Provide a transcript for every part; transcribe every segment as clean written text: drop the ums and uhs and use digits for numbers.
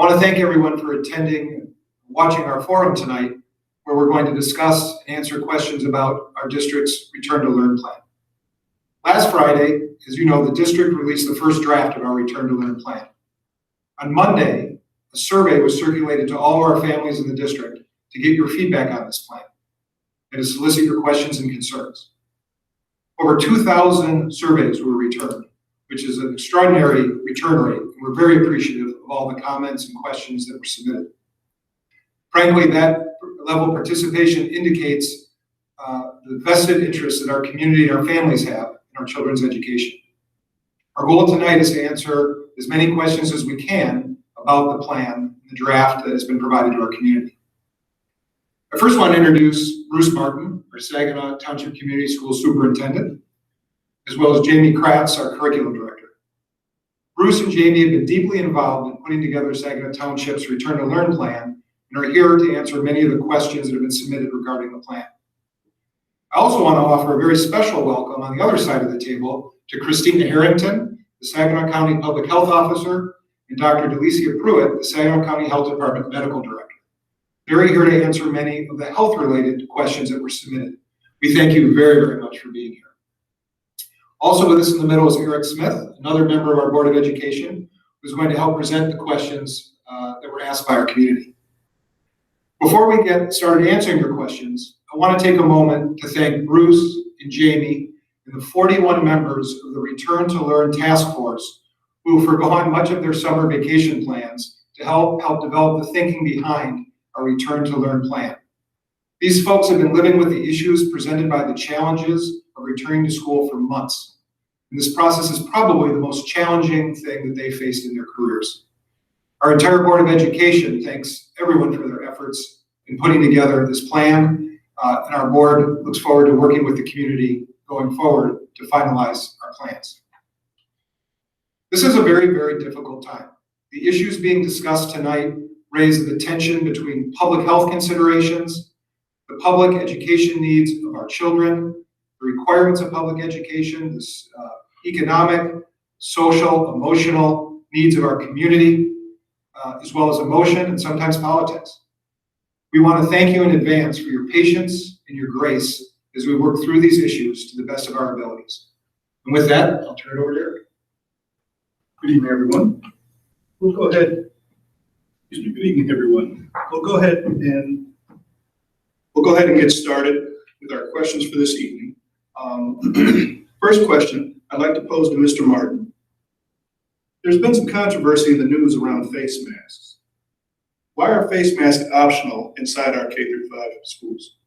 want to thank everyone for attending, watching our forum tonight, where we're going to discuss and answer questions about our district's Return to Learn plan. Last Friday, as you know, the district released the first draft of our Return to Learn plan. On Monday, a survey was circulated to all of our families in the district to get your feedback on this plan and to solicit your questions and concerns. Over 2,000 surveys were returned, which is an extraordinary return rate, and we're very appreciative of all the comments and questions that were submitted. Frankly, that level of participation indicates the vested interest that our community and our families have in our children's education. Our goal tonight is to answer as many questions as we can about the plan, the draft that has been provided to our community. I first want to introduce Bruce Martin, our Saginaw Township Community School Superintendent, as well as Jamie Kratz, our Curriculum Director. Bruce and Jamie have been deeply involved in putting together Saginaw Township's Return to Learn plan and are here to answer many of the questions that have been submitted regarding the plan. I also want to offer a very special welcome on the other side of the table to Christina Harrington, the Saginaw County Public Health Officer, and Dr. Delicia Pruitt, the Saginaw County Health Department Medical Director. They're here to answer many of the health-related questions that were submitted. We thank you very, very much for being here. Also with us in the middle is Eric Smith, another member of our Board of Education, who's going to help present the questions that were asked by our community. Before we get started answering your questions, I want to take a moment to thank Bruce and Jamie and the 41 members of the Return to Learn Task Force who have forgone much of their summer vacation plans to help develop the thinking behind our Return to Learn plan. These folks have been living with the issues presented by the challenges of returning to school for months. And this process is probably the most challenging thing that they faced in their careers. Our entire Board of Education thanks everyone for their efforts in putting together this plan, and our board looks forward to working with the community going forward to finalize our plans. This is a very, very difficult time. The issues being discussed tonight raise the tension between public health considerations, the public education needs of our children, the requirements of public education, this economic, social, emotional needs of our community, as well as emotion and sometimes politics. We want to thank you in advance for your patience and your grace as we work through these issues to the best of our abilities. And with that, I'll turn it over to Eric. Good evening, everyone. We'll go ahead. Good evening, everyone. We'll go ahead and get started with our questions for this evening. First question I'd like to pose to Mr. Martin. There's been some controversy in the news around face masks. Why are face masks optional inside our K-5 schools?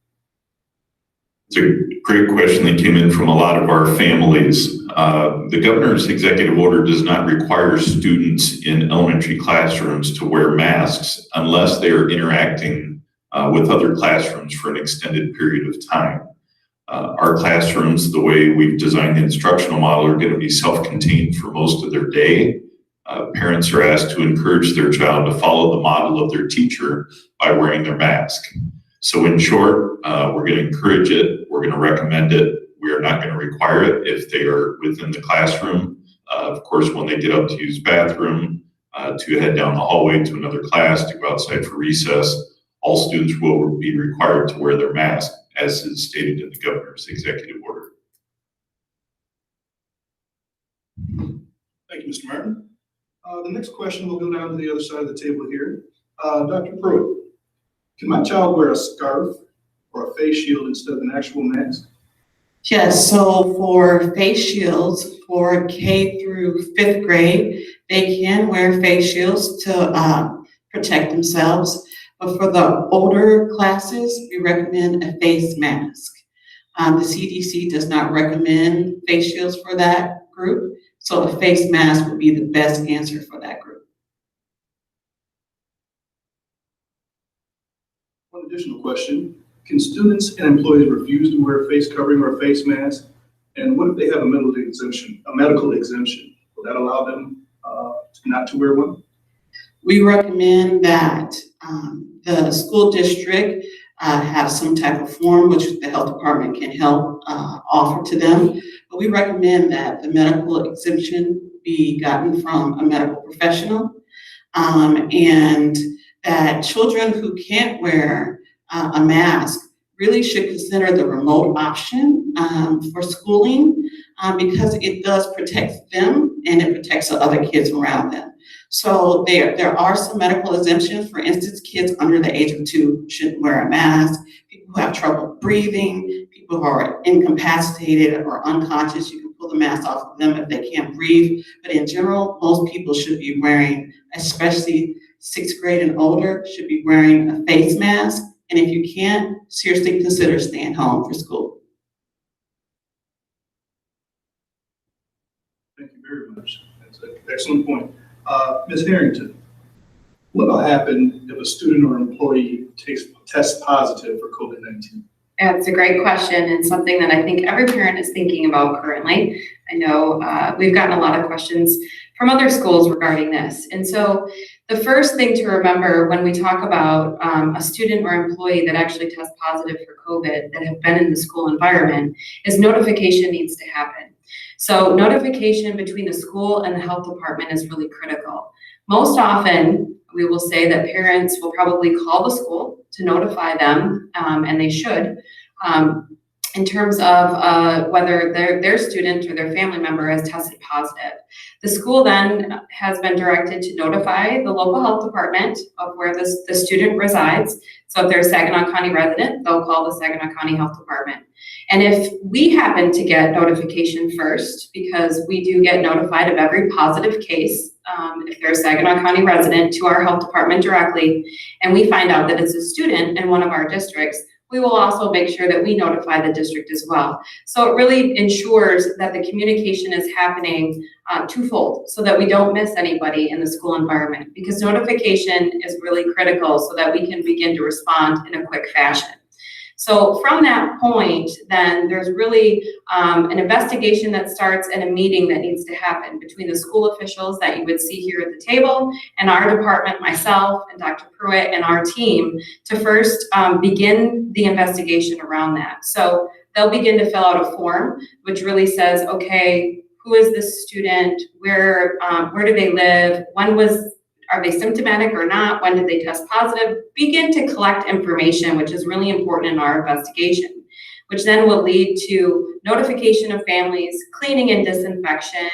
It's a great question that came in from a lot of our families. The governor's executive order does not require students in elementary classrooms to wear masks unless they are interacting with other classrooms for an extended period of time. Our classrooms, the way we've designed the instructional model, are going to be self-contained for most of their day. Parents are asked to encourage their child to follow the model of their teacher by wearing their mask. So in short, we're going to encourage it. We're going to recommend it. We are not going to require it if they are within the classroom. Of course, when they get up to use bathroom, to head down the hallway to another class, to go outside for recess, all students will be required to wear their mask, as is stated in the governor's executive order. Thank you, Mr. Martin. The next question will go down to the other side of the table here. Dr. Pruitt, can my child wear a scarf or a face shield instead of an actual mask? Yes, so for face shields for K through 5th grade, they can wear face shields to protect themselves. But for the older classes, we recommend a face mask. The CDC does not recommend face shields for that group, so a face mask would be the best answer for that group. One additional question. Can students and employees refuse to wear a face covering or a face mask? And what if they have a medical exemption? Will that allow them not to wear one? We recommend that the school district have some type of form which the health department can help offer to them. But we recommend that the medical exemption be gotten from a medical professional. and that children who can't wear a mask really should consider the remote option for schooling because it does protect them and it protects the other kids around them. So there are some medical exemptions. For instance, kids under the age of 2 shouldn't wear a mask. People who have trouble breathing, people who are incapacitated or unconscious, you can pull the mask off of them if they can't breathe. But in general, most people should be wearing, especially 6th grade and older, should be wearing a face mask. And if you can't, seriously consider staying home for school. Thank you very much. That's an excellent point. Ms. Harrington, what will happen if a student or employee tests positive for COVID-19? Yeah, it's a great question and something that I think every parent is thinking about currently. I know we've gotten a lot of questions from other schools regarding this. And so the first thing to remember when we talk about a student or employee that actually tests positive for COVID that have been in the school environment is notification needs to happen. So notification between the school and the health department is really critical. Most often, we will say that parents will probably call the school to notify them, and they should, in terms of whether their student or their family member has tested positive. The school then has been directed to notify the local health department of where the student resides. So if they're a Saginaw County resident, they'll call the Saginaw County Health Department. And if we happen to get notification first, because we do get notified of every positive case, if they're a Saginaw County resident, to our health department directly, and we find out that it's a student in one of our districts, we will also make sure that we notify the district as well. So it really ensures that the communication is happening twofold so that we don't miss anybody in the school environment, because notification is really critical so that we can begin to respond in a quick fashion. So from that point, then there's really an investigation that starts and a meeting that needs to happen between the school officials that you would see here at the table and our department, myself and Dr. Pruitt and our team, to first begin the investigation around that. So they'll begin to fill out a form, which really says, okay, who is this student? Where do they live? Are they symptomatic or not? When did they test positive? Begin to collect information, which is really important in our investigation, which then will lead to notification of families, cleaning and disinfection,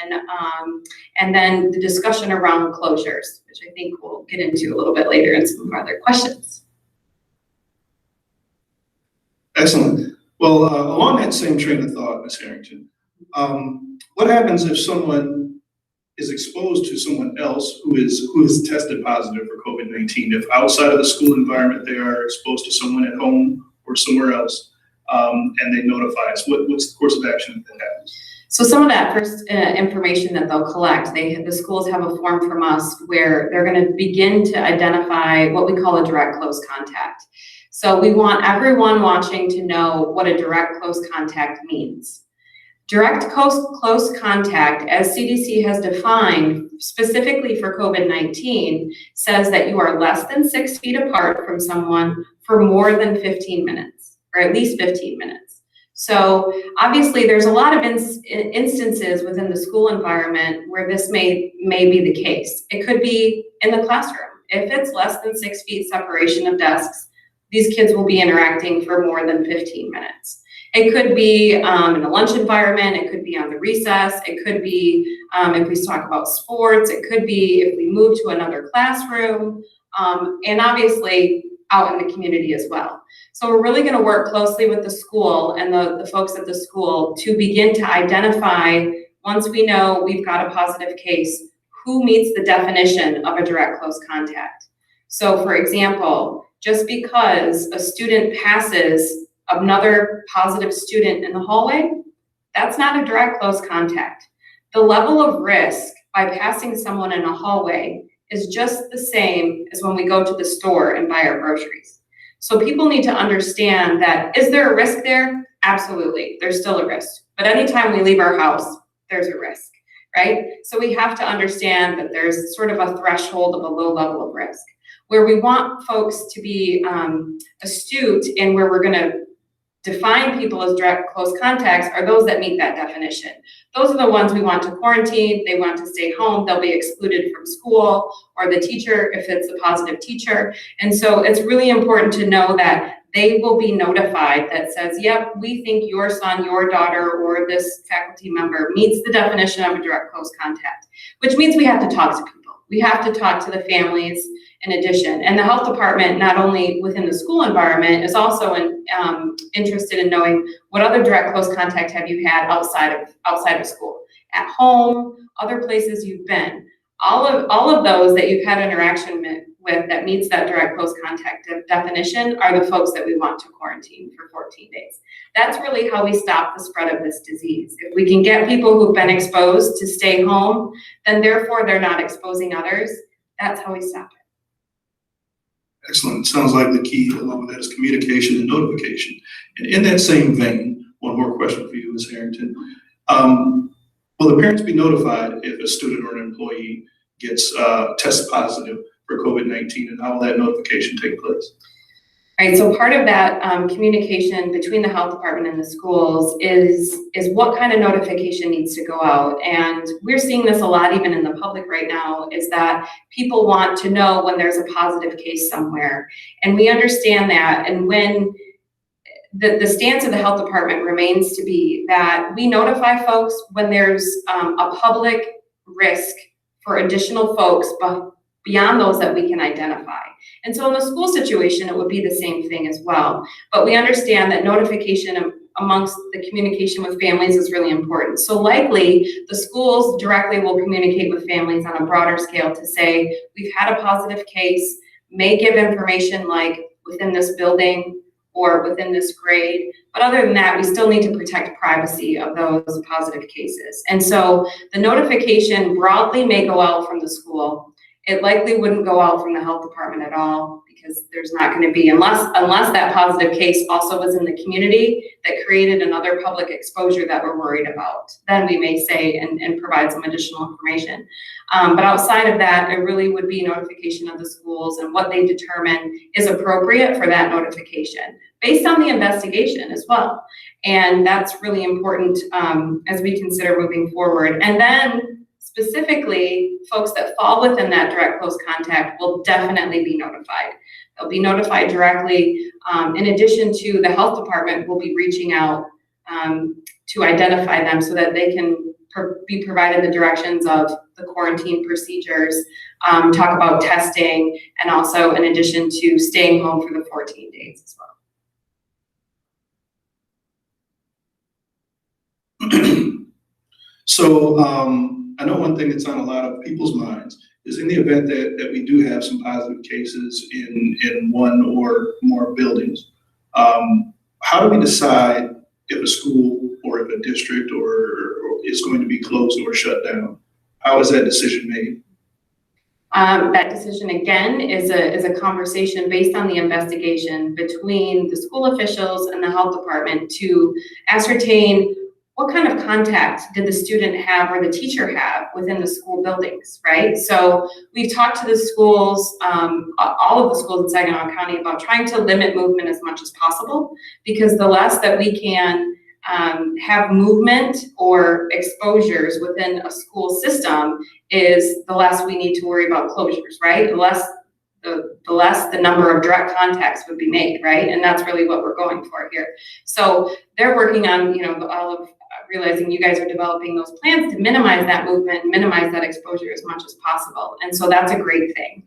and then the discussion around closures, which I think we'll get into a little bit later in some of our other questions. Excellent. Well, along that same train of thought, Ms. Harrington, what happens if someone is exposed to someone else who is tested positive for COVID-19? If outside of the school environment they are exposed to someone at home or somewhere else, and they notify us, what's the course of action if that happens? So some of that first information that they'll collect, the schools have a form from us where they're going to begin to identify what we call a direct close contact. So we want everyone watching to know what a direct close contact means. Direct close contact, as CDC has defined specifically for COVID-19, says that you are less than 6 feet apart from someone for more than 15 minutes, or at least 15 minutes. So obviously there's a lot of instances within the school environment where this may be the case. It could be in the classroom. If it's less than 6 feet separation of desks, these kids will be interacting for more than 15 minutes. It could be in a lunch environment, it could be on the recess, it could be if we talk about sports, it could be if we move to another classroom, and obviously out in the community as well. So we're really gonna work closely with the school and the folks at the school to begin to identify, once we know we've got a positive case, who meets the definition of a direct close contact. So for example, just because a student passes another positive student in the hallway, that's not a direct close contact. The level of risk by passing someone in a hallway is just the same as when we go to the store and buy our groceries. So people need to understand that, is there a risk there? Absolutely, there's still a risk. But anytime we leave our house, there's a risk, right? So we have to understand that there's sort of a threshold of a low level of risk. Where we want folks to be astute and where we're gonna define people as direct close contacts are those that meet that definition. those are the ones we want to quarantine. They want to stay home. They'll be excluded from school, or the teacher if it's a positive teacher. And so it's really important to know that they will be notified that says, yep, we think your son, your daughter, or this faculty member meets the definition of a direct close contact, which means we have to talk to people. We have to talk to the families in addition. And the health department, not only within the school environment, is also interested in knowing what other direct close contact have you had outside of school, at home, other places you've been. All of those that you've had interaction with that meets that direct close contact definition are the folks that we want to quarantine for 14 days. That's really how we stop the spread of this disease. If we can get people who've been exposed to stay home, then therefore they're not exposing others. That's how we stop it. Excellent. Sounds like the key along with that is communication and notification. And in that same vein, one more question for you, Ms. Harrington. Will the parents be notified if a student or an employee gets tested positive for COVID-19, and how will that notification take place? All right, so part of that communication between the health department and the schools is what kind of notification needs to go out. And we're seeing this a lot even in the public right now, is that people want to know when there's a positive case somewhere. And we understand that. And when the stance of the health department remains to be that we notify folks when there's a public risk for additional folks beyond those that we can identify. And so in the school situation, it would be the same thing as well. But we understand that notification amongst the communication with families is really important. So likely the schools directly will communicate with families on a broader scale to say, we've had a positive case, may give information like within this building or within this grade. But other than that, we still need to protect privacy of those positive cases. And so the notification broadly may go out from the school. It likely wouldn't go out from the health department at all, because there's not going to be, unless that positive case also was in the community that created another public exposure that we're worried about. Then we may say and provide some additional information. But outside of that, it really would be notification of the schools and what they determine is appropriate for that notification based on the investigation as well. And that's really important as we consider moving forward. And then specifically, folks that fall within that direct close contact will definitely be notified. They'll be notified directly. In addition to the health department will be reaching out to identify them so that they can be provided the directions of the quarantine procedures, talk about testing, and also in addition to staying home for the 14 days as well. So I know one thing that's on a lot of people's minds is in the event that we do have some positive cases in one or more buildings, how do we decide if a school or if a district or is going to be closed or shut down? How is that decision made? That decision, again, is a conversation based on the investigation between the school officials and the health department to ascertain what kind of contact did the student have or the teacher have within the school buildings, right? So we've talked to the schools, all of the schools in Saginaw County, about trying to limit movement as much as possible, because the less that we can have movement or exposures within a school system is the less we need to worry about closures, right? The less the number of direct contacts would be made, right? And that's really what we're going for here. So they're working on, all of realizing you guys are developing those plans to minimize that movement, minimize that exposure as much as possible. And so that's a great thing.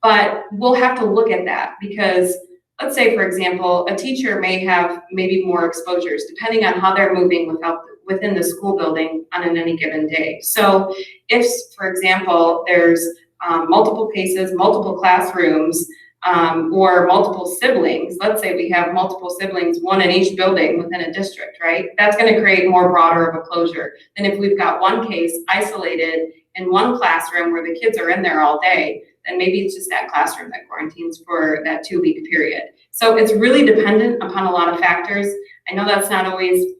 But we'll have to look at that, because let's say, for example, a teacher may have maybe more exposures depending on how they're moving within the school building on any given day. So if, for example, there's multiple cases, multiple classrooms, or multiple siblings, let's say we have multiple siblings, one in each building within a district, right? That's going to create more broader of a closure than if we've got one case isolated in one classroom where the kids are in there all day. Then maybe it's just that classroom that quarantines for that 2-week period. So it's really dependent upon a lot of factors. I know that's not always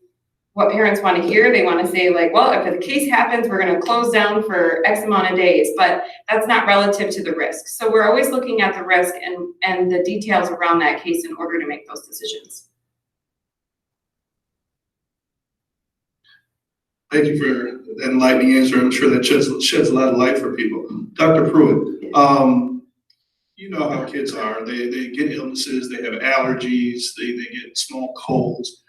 what parents want to hear. They want to say, like, well, if the case happens, we're going to close down for X amount of days, but that's not relative to the risk. So we're always looking at the risk and the details around that case in order to make those decisions. Thank you for that enlightening answer. I'm sure that sheds a lot of light for people. Dr. Pruitt, you know how kids are. They get illnesses, they have allergies, they get small colds.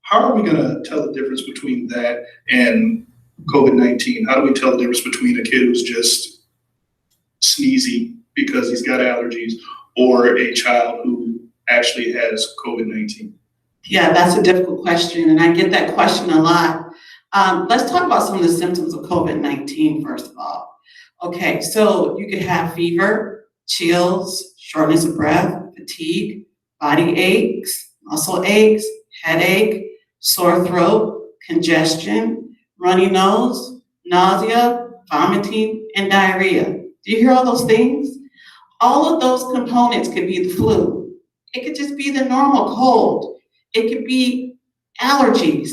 How are we going to tell the difference between that and COVID-19? How do we tell the difference between a kid who's just sneezy because he's got allergies or a child who actually has COVID-19? Yeah, that's a difficult question, and I get that question a lot. Let's talk about some of the symptoms of COVID-19 first of all. Okay, so you could have fever, chills, shortness of breath, fatigue, body aches, muscle aches, headache, sore throat, congestion, runny nose, nausea, vomiting, and diarrhea. Do you hear all those things? All of those components could be the flu. It could just be the normal cold. It could be allergies.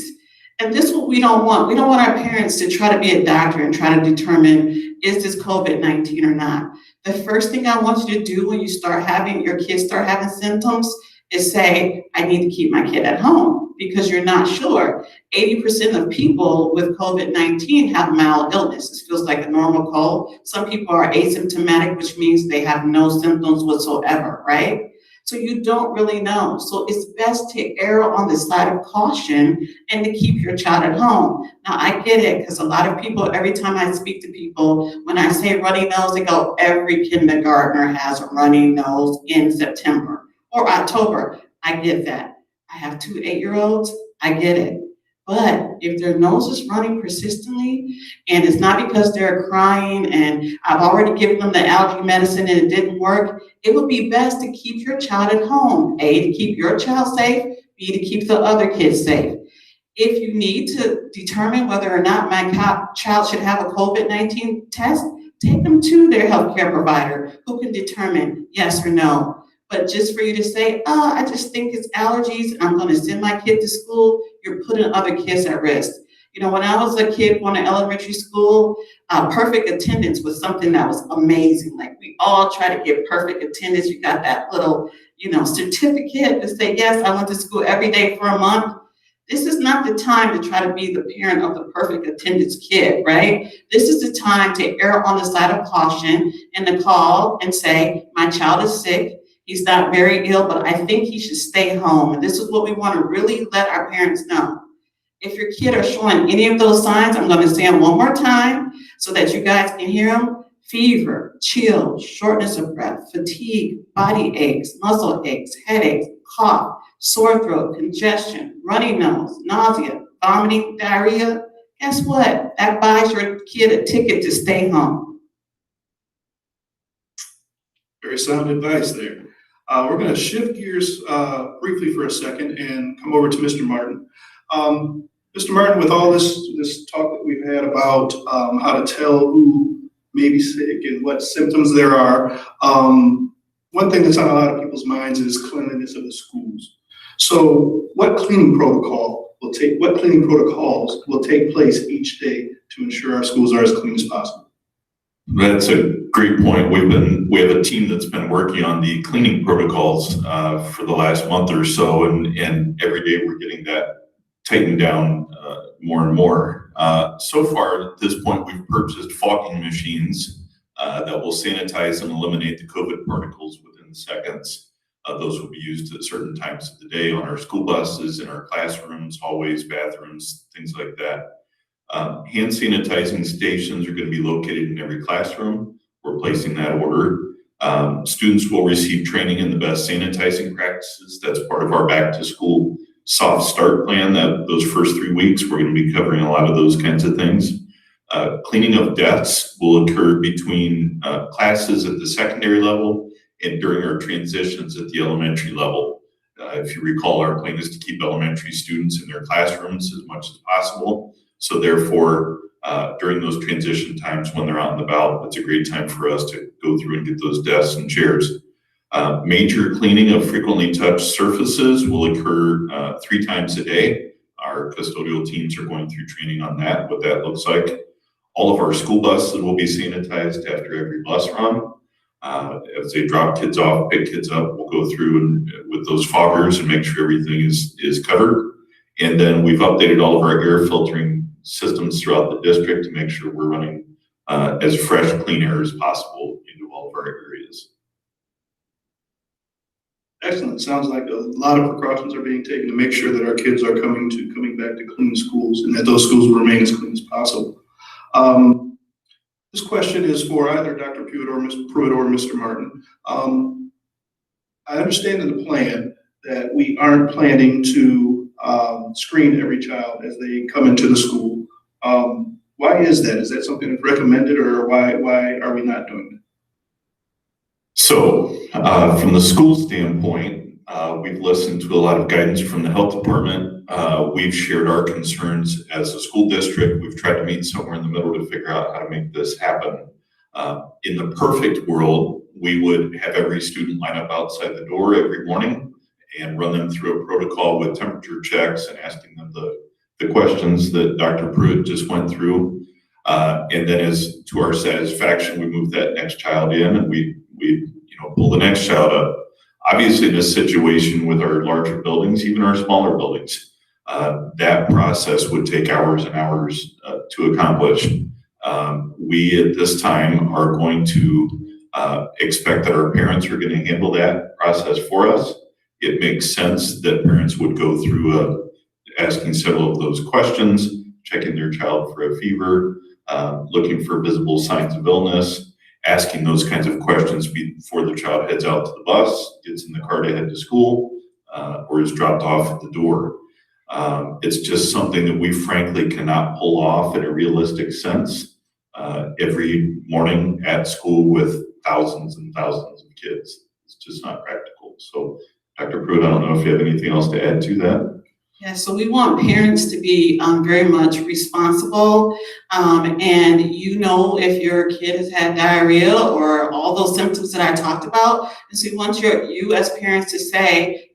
And this is what we don't want. We don't want our parents to try to be a doctor and try to determine, is this COVID-19 or not? The first thing I want you to do when you start having, your kids start having symptoms is say, I need to keep my kid at home because you're not sure. 80% of people with COVID-19 have mild illness. It feels like a normal cold. Some people are asymptomatic, which means they have no symptoms whatsoever, right? So you don't really know. So it's best to err on the side of caution and to keep your child at home. Now I get it, because a lot of people, every time I speak to people, when I say runny nose, they go, every kindergartner has a runny nose in September or October. I get that. I have 2 8-year-olds, I get it. But if their nose is running persistently, and it's not because they're crying and I've already given them the allergy medicine and it didn't work, it would be best to keep your child at home. A, to keep your child safe, B, to keep the other kids safe. If you need to determine whether or not my child should have a COVID-19 test, take them to their healthcare provider who can determine yes or no. But just for you to say, oh, I just think it's allergies, and I'm going to send my kid to school, you're putting other kids at risk. You know, when I was a kid going to elementary school, perfect attendance was something that was amazing. Like, we all try to get perfect attendance. You got that little, certificate to say, yes, I went to school every day for a month. This is not the time to try to be the parent of the perfect attendance kid, right? This is the time to err on the side of caution and to call and say, my child is sick. He's not very ill, but I think he should stay home. And this is what we want to really let our parents know. If your kid are showing any of those signs, I'm going to say them one more time so that you guys can hear them. Fever, chills, shortness of breath, fatigue, body aches, muscle aches, headaches, cough, sore throat, congestion, runny nose, nausea, vomiting, diarrhea. Guess what? That buys your kid a ticket to stay home. Very sound advice there. We're going to shift gears briefly for a second and come over to Mr. Martin. Mr. Martin, with all this talk that we've had about how to tell who may be sick and what symptoms there are, one thing that's on a lot of people's minds is cleanliness of the schools. So what cleaning protocols will take place each day to ensure our schools are as clean as possible? That's a great point. We have a team that's been working on the cleaning protocols for the last month or so, and every day we're getting that tightened down more and more. So far at this point, we've purchased fogging machines that will sanitize and eliminate the COVID particles within seconds. Those will be used at certain times of the day on our school buses, in our classrooms, hallways, bathrooms, things like that. Hand sanitizing stations are going to be located in every classroom. We're placing that order. Students will receive training in the best sanitizing practices. That's part of our back to school soft start plan. That those first 3 weeks, we're going to be covering a lot of those kinds of things. Cleaning of desks will occur between classes at the secondary level and during our transitions at the elementary level. If you recall, our plan is to keep elementary students in their classrooms as much as possible. So therefore, during those transition times when they're out and about, it's a great time for us to go through and get those desks and chairs. Major cleaning of frequently touched surfaces will occur 3 times a day. Our custodial teams are going through training on that, what that looks like. All of our school buses will be sanitized after every bus run. As they drop kids off, pick kids up, we'll go through and with those foggers and make sure everything is covered. And then we've updated all of our air filtering systems throughout the district to make sure we're running as fresh, clean air as possible into all of our areas. Excellent. Sounds like a lot of precautions are being taken to make sure that our kids are coming back to clean schools and that those schools will remain as clean as possible. This question is for either Dr. Pruitt or Mr. Martin. I understand in the plan that we aren't planning to screen every child as they come into the school. Why is that? Is that something that's recommended, or why are we not doing that? So from the school standpoint, we've listened to a lot of guidance from the health department. We've shared our concerns as a school district. We've tried to meet somewhere in the middle to figure out how to make this happen. In the perfect world, we would have every student line up outside the door every morning and run them through a protocol with temperature checks and asking them the questions that Dr. Pruitt just went through. And then as to our satisfaction, we move that next child in and we pull the next child up. Obviously, in this situation with our larger buildings, even our smaller buildings, that process would take hours and hours to accomplish. We at this time are going to expect that our parents are going to handle that process for us. It makes sense that parents would go through asking several of those questions, checking their child for a fever, looking for visible signs of illness, asking those kinds of questions before the child heads out to the bus, gets in the car to head to school, or is dropped off at the door. It's just something that we frankly cannot pull off in a realistic sense every morning at school with thousands and thousands of kids. It's just not practical. So Dr. Pruitt, I don't know if you have anything else to add to that. Yeah, so we want parents to be very much responsible. And if your kid has had diarrhea or all those symptoms that I talked about. And so we want you as parents to say,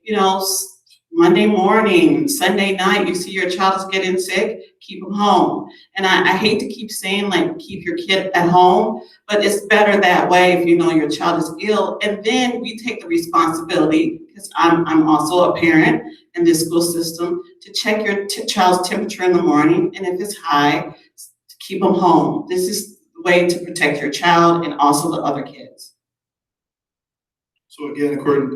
Monday morning, Sunday night, you see your child is getting sick, keep them home. And I hate to keep saying keep your kid at home, but it's better that way if you know your child is ill. And then we take the responsibility, because I'm also a parent in this school system, to check your child's temperature in the morning. And if it's high, keep them home. This is the way to protect your child and also the other kids. So again, according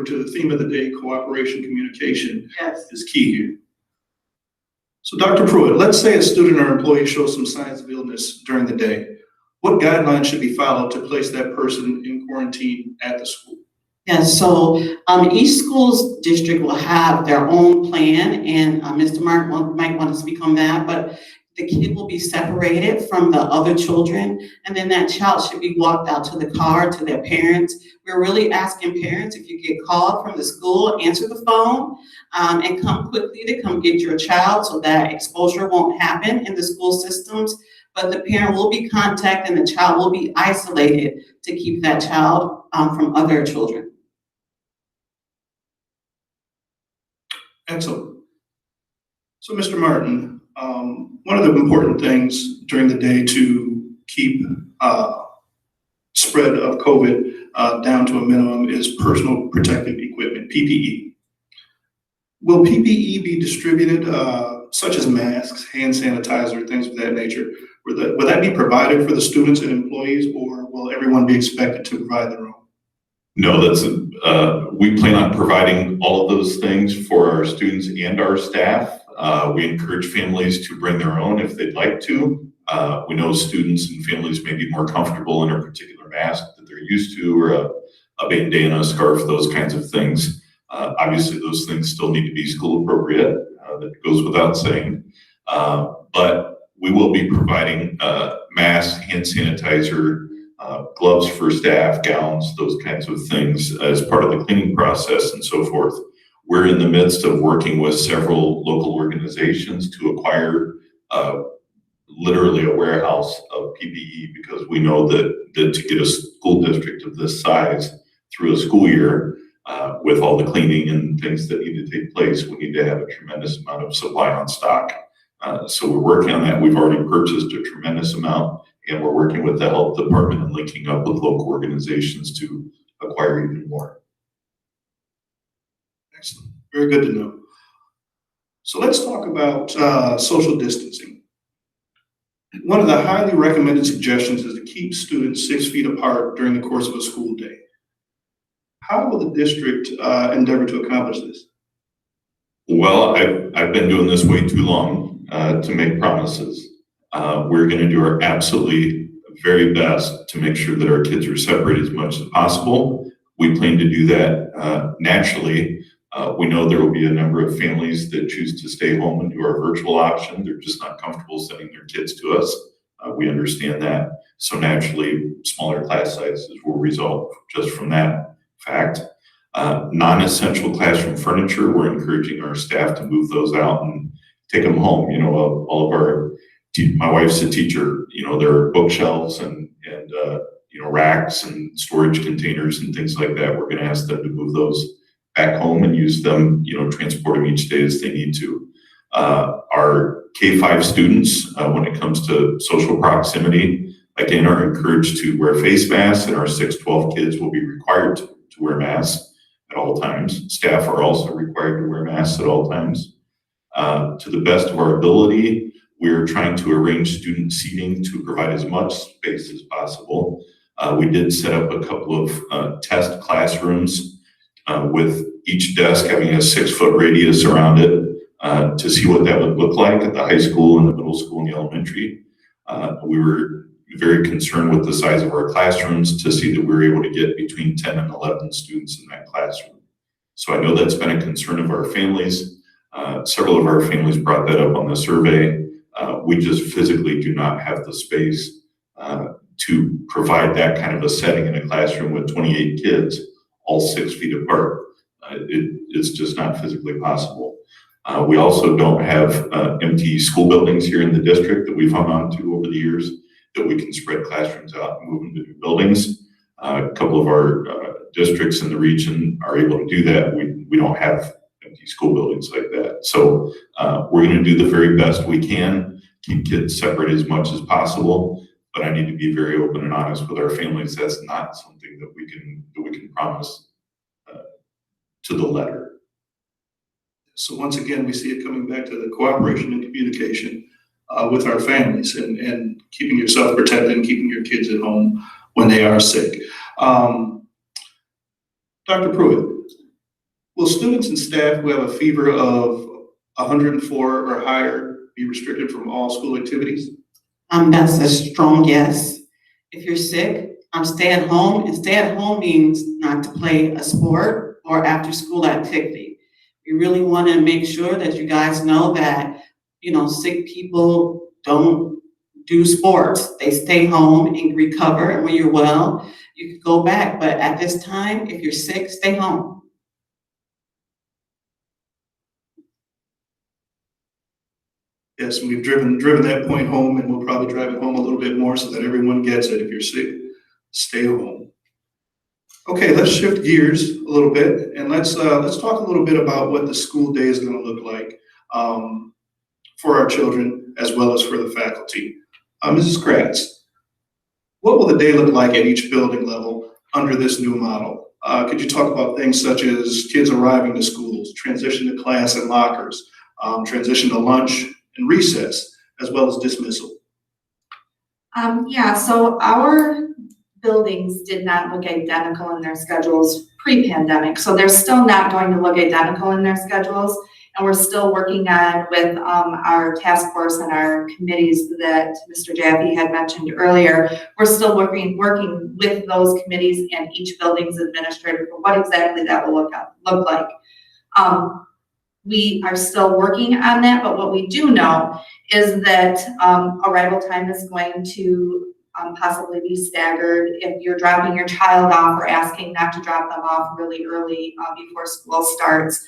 to the theme of the day, cooperation, communication is key here. So Dr. Pruitt, let's say a student or employee shows some signs of illness during the day. What guidelines should be followed to place that person in quarantine at the school? Yes, so each school's district will have their own plan, and Mr. Mark might want to speak on that, but the kid will be separated from the other children, and then that child should be walked out to the car to their parents. We're really asking parents, if you get called from the school, answer the phone and come quickly to come get your child so that exposure won't happen in the school systems. But the parent will be contacted and the child will be isolated to keep that child from other children. Excellent. So Mr. Martin, one of the important things during the day to keep spread of COVID down to a minimum is personal protective equipment, PPE. Will PPE be distributed, such as masks, hand sanitizer, things of that nature? Will that be provided for the students and employees, or will everyone be expected to provide their own? No, we plan on providing all of those things for our students and our staff. We encourage families to bring their own if they'd like to. We know students and families may be more comfortable in a particular mask that they're used to, or a bandana, a scarf, those kinds of things. Obviously, those things still need to be school appropriate. That goes without saying. But we will be providing masks, hand sanitizer, gloves for staff, gowns, those kinds of things as part of the cleaning process and so forth. We're in the midst of working with several local organizations to acquire literally a warehouse of PPE, because we know that to get a school district of this size through a school year with all the cleaning and things that need to take place, we need to have a tremendous amount of supply on stock. So we're working on that. We've already purchased a tremendous amount, and we're working with the health department and linking up with local organizations to acquire even more. Excellent. Very good to know. So let's talk about social distancing. One of the highly recommended suggestions is to keep students 6 feet apart during the course of a school day. How will the district endeavor to accomplish this? Well, I've been doing this way too long to make promises. We're going to do our absolutely very best to make sure that our kids are separated as much as possible. We plan to do that naturally. We know there will be a number of families that choose to stay home and do our virtual option. They're just not comfortable sending their kids to us. We understand that. So naturally, smaller class sizes will result just from that fact. Non-essential classroom furniture, we're encouraging our staff to move those out and take them home. You know, all of our, my wife's a teacher, you know, there are bookshelves and you know, racks and storage containers and things like that. We're going to ask them to move those back home and use them, you know, transport them each day as they need to. Our K-5 students, when it comes to social proximity, again, are encouraged to wear face masks, and our 6-12 kids will be required to wear masks at all times. Staff are also required to wear masks at all times. To the best of our ability, we're trying to arrange student seating to provide as much space as possible. We did set up a couple of test classrooms with each desk having a 6-foot radius around it to see what that would look like at the high school and the middle school and the elementary. We were very concerned with the size of our classrooms to see that we were able to get between 10 and 11 students in that classroom. So I know that's been a concern of our families. Several of our families brought that up on the survey. We just physically do not have the space to provide that kind of a setting in a classroom with 28 kids, all 6 feet apart. It's just not physically possible. We also don't have empty school buildings here in the district that we've hung on to over the years that we can spread classrooms out and move them to new buildings. A couple of our districts in the region are able to do that. We don't have empty school buildings like that. So we're going to do the very best we can, keep kids separate as much as possible. But I need to be very open and honest with our families. That's not something that we can promise to the letter. So once again, we see it coming back to the cooperation and communication with our families and keeping yourself protected and keeping your kids at home when they are sick. Dr. Pruitt, will students and staff who have a fever of 104 or higher be restricted from all school activities? That's a strong yes. If you're sick, stay at home, and stay at home means not to play a sport or after school activity. We really want to make sure that you guys know that, you know, sick people don't do sports. They stay home and recover, and when you're well, you can go back. But at this time, if you're sick, stay home. Yes, we've driven that point home, and we'll probably drive it home a little bit more so that everyone gets it. If you're sick, stay home. Okay, let's shift gears a little bit, and let's talk a little bit about what the school day is going to look like for our children as well as for the faculty. Mrs. Kratz, what will the day look like at each building level under this new model? Could you talk about things such as kids arriving to schools, transition to class and lockers, transition to lunch and recess, as well as dismissal? Yeah, so our buildings did not look identical in their schedules pre-pandemic. So they're still not going to look identical in their schedules. And we're still working on with our task force and our committees that Mr. Jaffe had mentioned earlier. We're still working with those committees and each building's administrator for what exactly that will look like. We are still working on that, but what we do know is that arrival time is going to possibly be staggered. If you're dropping your child off or asking not to drop them off really early before school starts.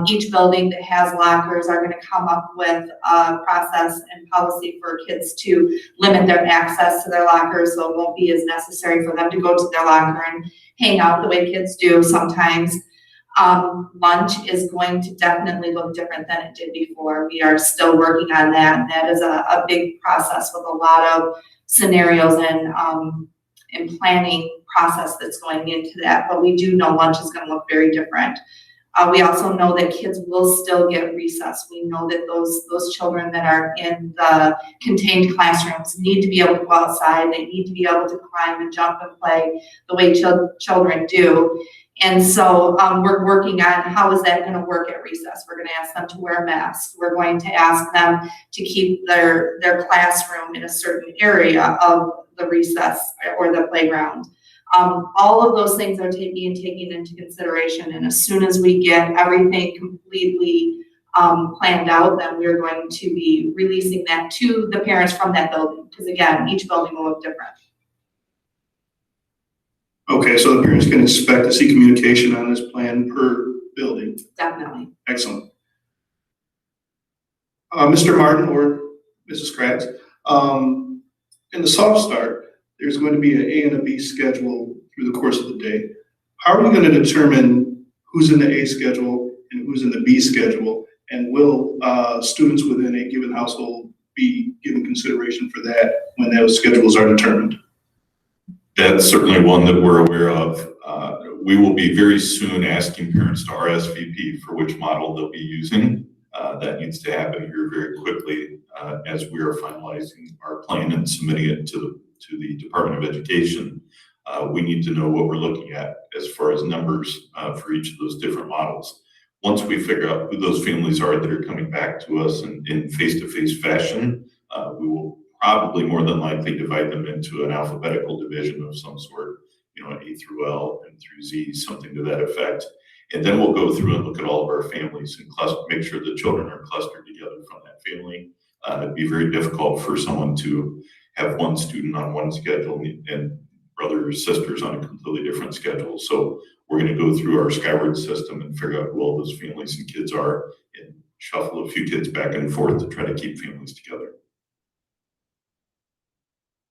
Each building that has lockers are going to come up with a process and policy for kids to limit their access to their lockers, so it won't be as necessary for them to go to their locker and hang out the way kids do sometimes. Lunch is going to definitely look different than it did before. We are still working on that. That is a big process with a lot of scenarios and planning process that's going into that, but we do know lunch is going to look very different. We also know that kids will still get recess. We know that those children that are in the contained classrooms need to be able to go outside. They need to be able to climb and jump and play the way children do. And so we're working on how is that going to work at recess. We're going to ask them to wear masks. We're going to ask them to keep their classroom in a certain area of the recess or the playground. All of those things are taken into consideration, and as soon as we get everything completely planned out, then we're going to be releasing that to the parents from that building, because again, each building will look different. Okay, so the parents can expect to see communication on this plan per building. Definitely. Excellent. Mr. Martin or Mrs. Kratz, in the soft start, there's going to be an A and a B schedule through the course of the day. How are you going to determine who's in the A schedule and who's in the B schedule? And will students within a given household be given consideration for that when those schedules are determined? That's certainly one that we're aware of. We will be very soon asking parents to RSVP for which model they'll be using. That needs to happen here very quickly as we are finalizing our plan and submitting it to the Department of Education. We need to know what we're looking at as far as numbers for each of those different models. Once we figure out who those families are that are coming back to us in face-to-face fashion, we will probably more than likely divide them into an alphabetical division of some sort, A through L and through Z, something to that effect. And then we'll go through and look at all of our families and make sure the children are clustered together from that family. It'd be very difficult for someone to have one student on one schedule and brothers or sisters on a completely different schedule. So we're going to go through our Skyward system and figure out who all those families and kids are and shuffle a few kids back and forth to try to keep families together.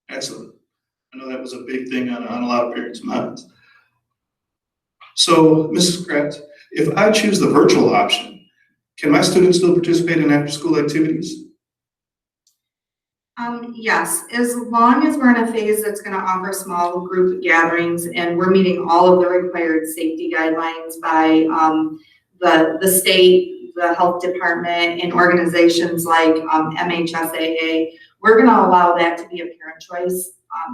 Excellent. I know that was a big thing on a lot of parents' minds. So, Mrs. Kratz, if I choose the virtual option, can my students still participate in after-school activities? Yes, as long as we're in a phase that's going to offer small group gatherings and we're meeting all of the required safety guidelines by the state, the health department, and organizations like MHSAA, we're going to allow that to be a parent choice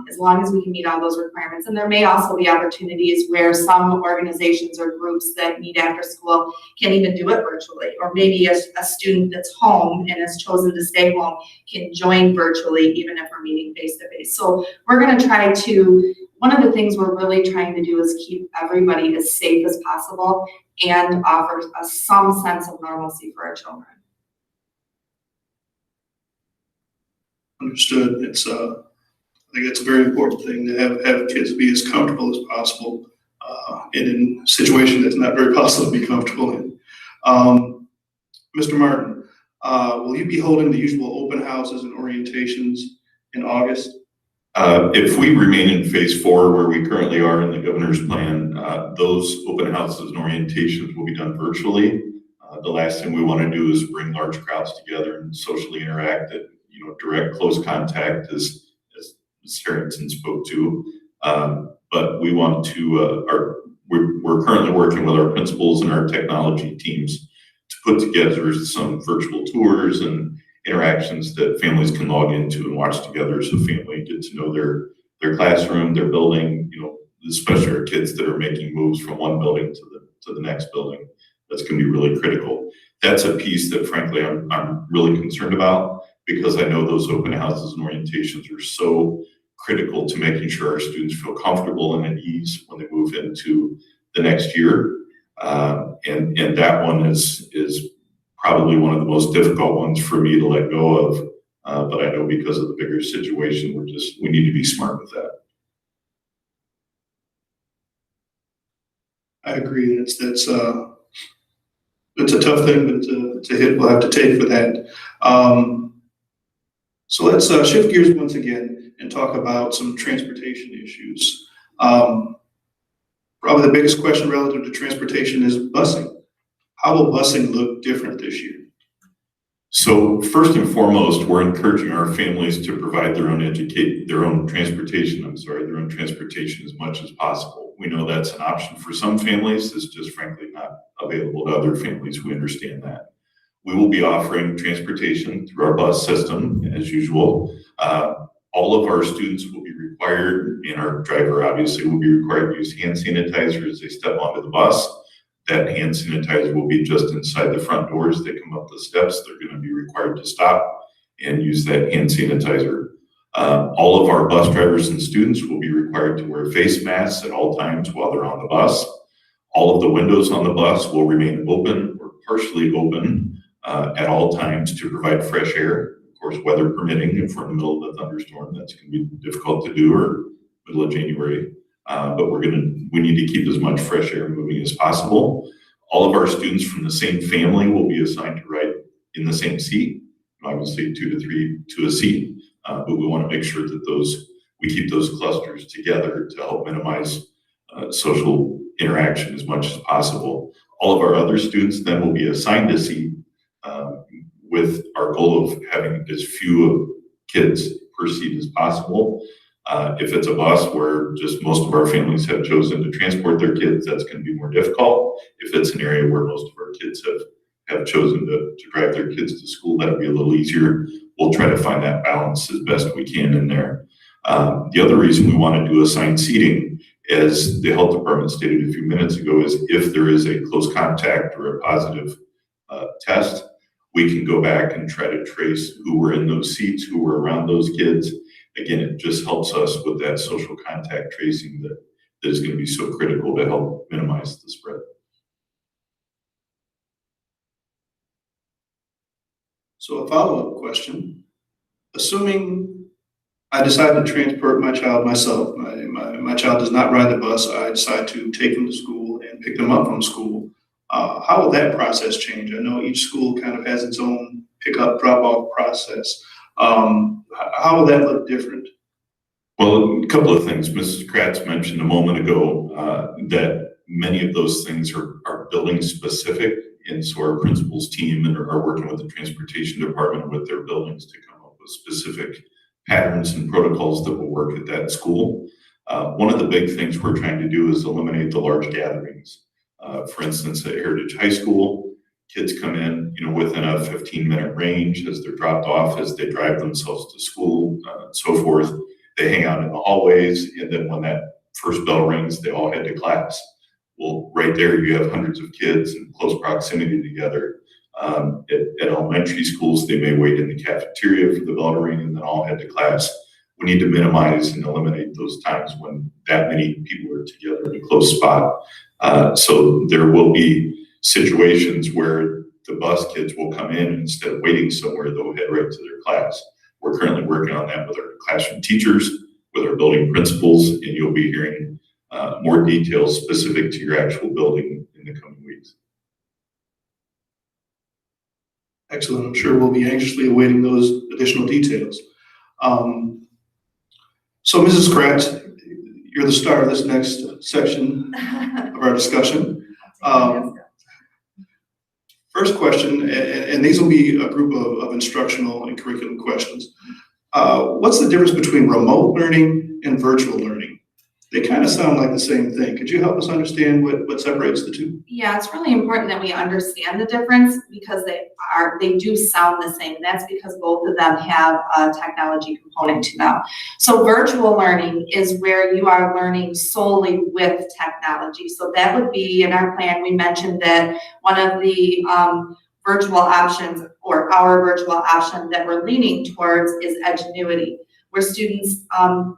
as long as we can meet all those requirements. And there may also be opportunities where some organizations or groups that meet after school can even do it virtually, or maybe a student that's home and has chosen to stay home can join virtually even if we're meeting face to face. So we're going to try to, one of the things we're really trying to do is keep everybody as safe as possible and offer some sense of normalcy for our children. Understood. I think it's a very important thing to have kids be as comfortable as possible in a situation that's not very possible to be comfortable in. Mr. Martin, will you be holding the usual open houses and orientations in August? If we remain in phase 4 where we currently are in the governor's plan, those open houses and orientations will be done virtually. The last thing we want to do is bring large crowds together and socially interact at direct close contact as Ms. Harrington spoke to. But we want to, we're currently working with our principals and our technology teams to put together some virtual tours and interactions that families can log into and watch together, so family get to know their classroom, their building, especially our kids that are making moves from one building to the next building. That's going to be really critical. That's a piece that frankly I'm really concerned about, because I know those open houses and orientations are so critical to making sure our students feel comfortable and at ease when they move into the next year. And that one is probably one of the most difficult ones for me to let go of. But I know because of the bigger situation, we need to be smart with that. I agree. It's a tough thing, but it's a hit we'll have to take for that. So let's shift gears once again and talk about some transportation issues. Probably the biggest question relative to transportation is busing. How will busing look different this year? So first and foremost, we're encouraging our families to provide their own transportation as much as possible. We know that's an option for some families. It's just frankly not available to other families. We understand that. We will be offering transportation through our bus system as usual. All of our students will be required, and our driver obviously will be required to use hand sanitizer as they step onto the bus. That hand sanitizer will be just inside the front doors. They come up the steps, they're going to be required to stop and use that hand sanitizer. All of our bus drivers and students will be required to wear face masks at all times while they're on the bus. All of the windows on the bus will remain open or partially open at all times to provide fresh air. Of course, weather permitting, if we're in the middle of a thunderstorm, that's going to be difficult to do, or middle of January. But we need to keep as much fresh air moving as possible. All of our students from the same family will be assigned to ride in the same seat, obviously 2 to 3 to a seat. But we want to make sure that we keep those clusters together to help minimize social interaction as much as possible. All of our other students then will be assigned a seat with our goal of having as few kids per seat as possible. If it's a bus where just most of our families have chosen to transport their kids, that's going to be more difficult. If it's an area where most of our kids have chosen to drive their kids to school, that'll be a little easier. We'll try to find that balance as best we can in there. The other reason we want to do assigned seating, as the health department stated a few minutes ago, is if there is a close contact or a positive test, we can go back and try to trace who were in those seats, who were around those kids. Again, it just helps us with that social contact tracing that is going to be so critical to help minimize the spread. So a follow-up question, assuming I decide to transport my child myself, my child does not ride the bus, I decide to take them to school and pick them up from school, how will that process change? I know each school kind of has its own pick-up, drop-off process. How will that look different? Well, a couple of things. Mrs. Kratz mentioned a moment ago that many of those things are building specific, and so our principals team are working with the transportation department with their buildings to come up with specific patterns and protocols that will work at that school. One of the big things we're trying to do is eliminate the large gatherings. For instance, at Heritage High School, kids come in, within a 15-minute range as they're dropped off, as they drive themselves to school, and so forth. They hang out in the hallways, and then when that first bell rings, they all head to class. Well, right there, you have hundreds of kids in close proximity together. At elementary schools, they may wait in the cafeteria for the bell to ring and then all head to class. We need to minimize and eliminate those times when that many people are together in a close spot. So there will be situations where the bus kids will come in, and instead of waiting somewhere, they'll head right to their class. We're currently working on that with our classroom teachers, with our building principals, and you'll be hearing more details specific to your actual building in the coming weeks. Excellent. I'm sure we'll be anxiously awaiting those additional details. So Mrs. Kratz, you're the star of this next section of our discussion. First question, and these will be a group of instructional and curriculum questions. What's the difference between remote learning and virtual learning? They kind of sound like the same thing. Could you help us understand what separates the two? Yeah, it's really important that we understand the difference because they do sound the same. That's because both of them have a technology component to them. So virtual learning is where you are learning solely with technology. So that would be in our plan. We mentioned that one of the virtual options, or our virtual option that we're leaning towards, is Edgenuity, where students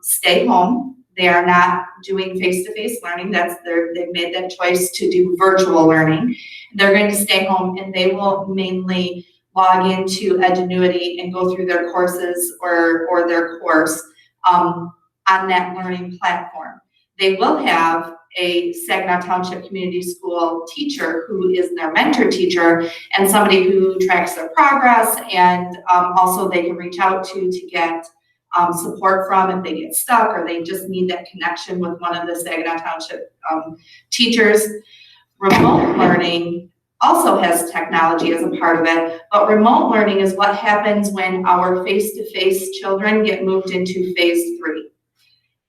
stay home. They are not doing face-to-face learning. They've made that choice to do virtual learning. They're going to stay home, and they will mainly log into Edgenuity and go through their courses or their course on that learning platform. They will have a Saginaw Township Community School teacher who is their mentor teacher and somebody who tracks their progress, and also they can reach out to get support from if they get stuck or they just need that connection with one of the Saginaw Township teachers. Remote learning also has technology as a part of it, but remote learning is what happens when our face-to-face children get moved into phase 3.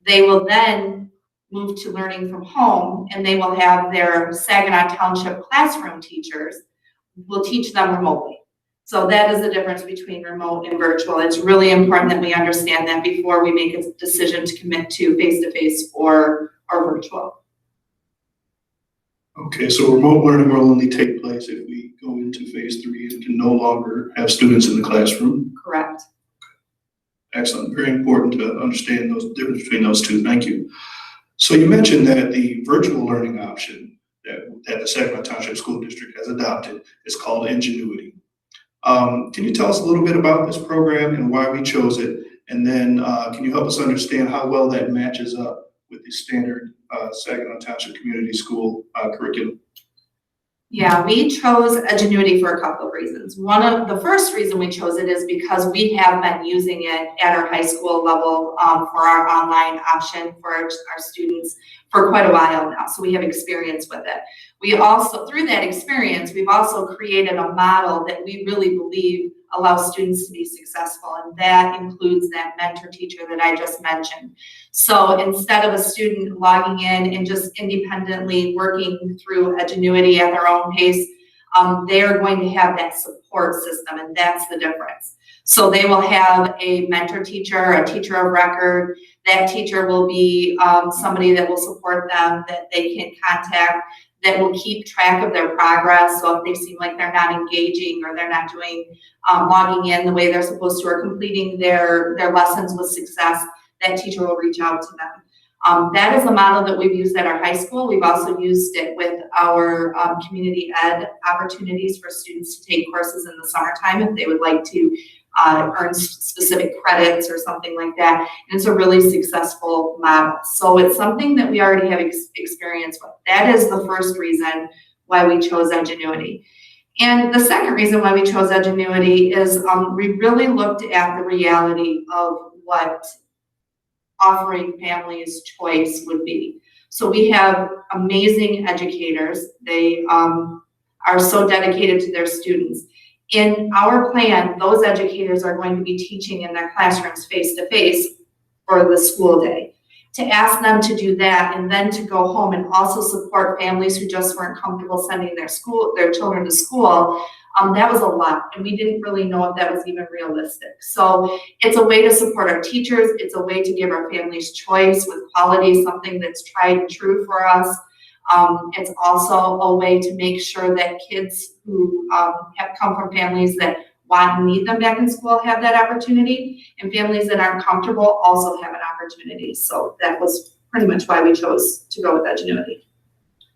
They will then move to learning from home, and they will have their Saginaw Township classroom teachers will teach them remotely. So that is the difference between remote and virtual. It's really important that we understand that before we make a decision to commit to face-to-face or virtual. Okay, so remote learning will only take place if we go into phase 3 and can no longer have students in the classroom. Correct. Excellent. Very important to understand those difference between those two. Thank you. So you mentioned that the virtual learning option that the Saginaw Township School District has adopted is called Ingenuity. Can you tell us a little bit about this program and why we chose it? And then can you help us understand how well that matches up with the standard Saginaw Township Community School curriculum? Yeah, we chose Ingenuity for a couple of reasons. The first reason we chose it is because we have been using it at our high school level for our online option for our students for quite a while now. So we have experience with it. We also, through that experience, we've also created a model that we really believe allows students to be successful, and that includes that mentor teacher that I just mentioned. So instead of a student logging in and just independently working through Ingenuity at their own pace, they're going to have that support system, and that's the difference. So they will have a mentor teacher, a teacher of record. That teacher will be somebody that will support them, that they can contact, that will keep track of their progress. So if they seem like they're not engaging or they're not doing logging in the way they're supposed to or completing their lessons with success, that teacher will reach out to them. That is a model that we've used at our high school. We've also used it with our community ed opportunities for students to take courses in the summertime if they would like to earn specific credits or something like that. And it's a really successful model. So it's something that we already have experience with. That is the first reason why we chose Ingenuity. And the second reason why we chose Ingenuity is we really looked at the reality of what offering families choice would be. So we have amazing educators. They are so dedicated to their students. In our plan, those educators are going to be teaching in their classrooms face-to-face for the school day. To ask them to do that and then to go home and also support families who just weren't comfortable sending their children to school, that was a lot, and we didn't really know if that was even realistic. So it's a way to support our teachers. It's a way to give our families choice with quality, something that's tried and true for us. It's also a way to make sure that kids who have come from families that want and need them back in school have that opportunity, and families that aren't comfortable also have an opportunity. So that was pretty much why we chose to go with Ingenuity.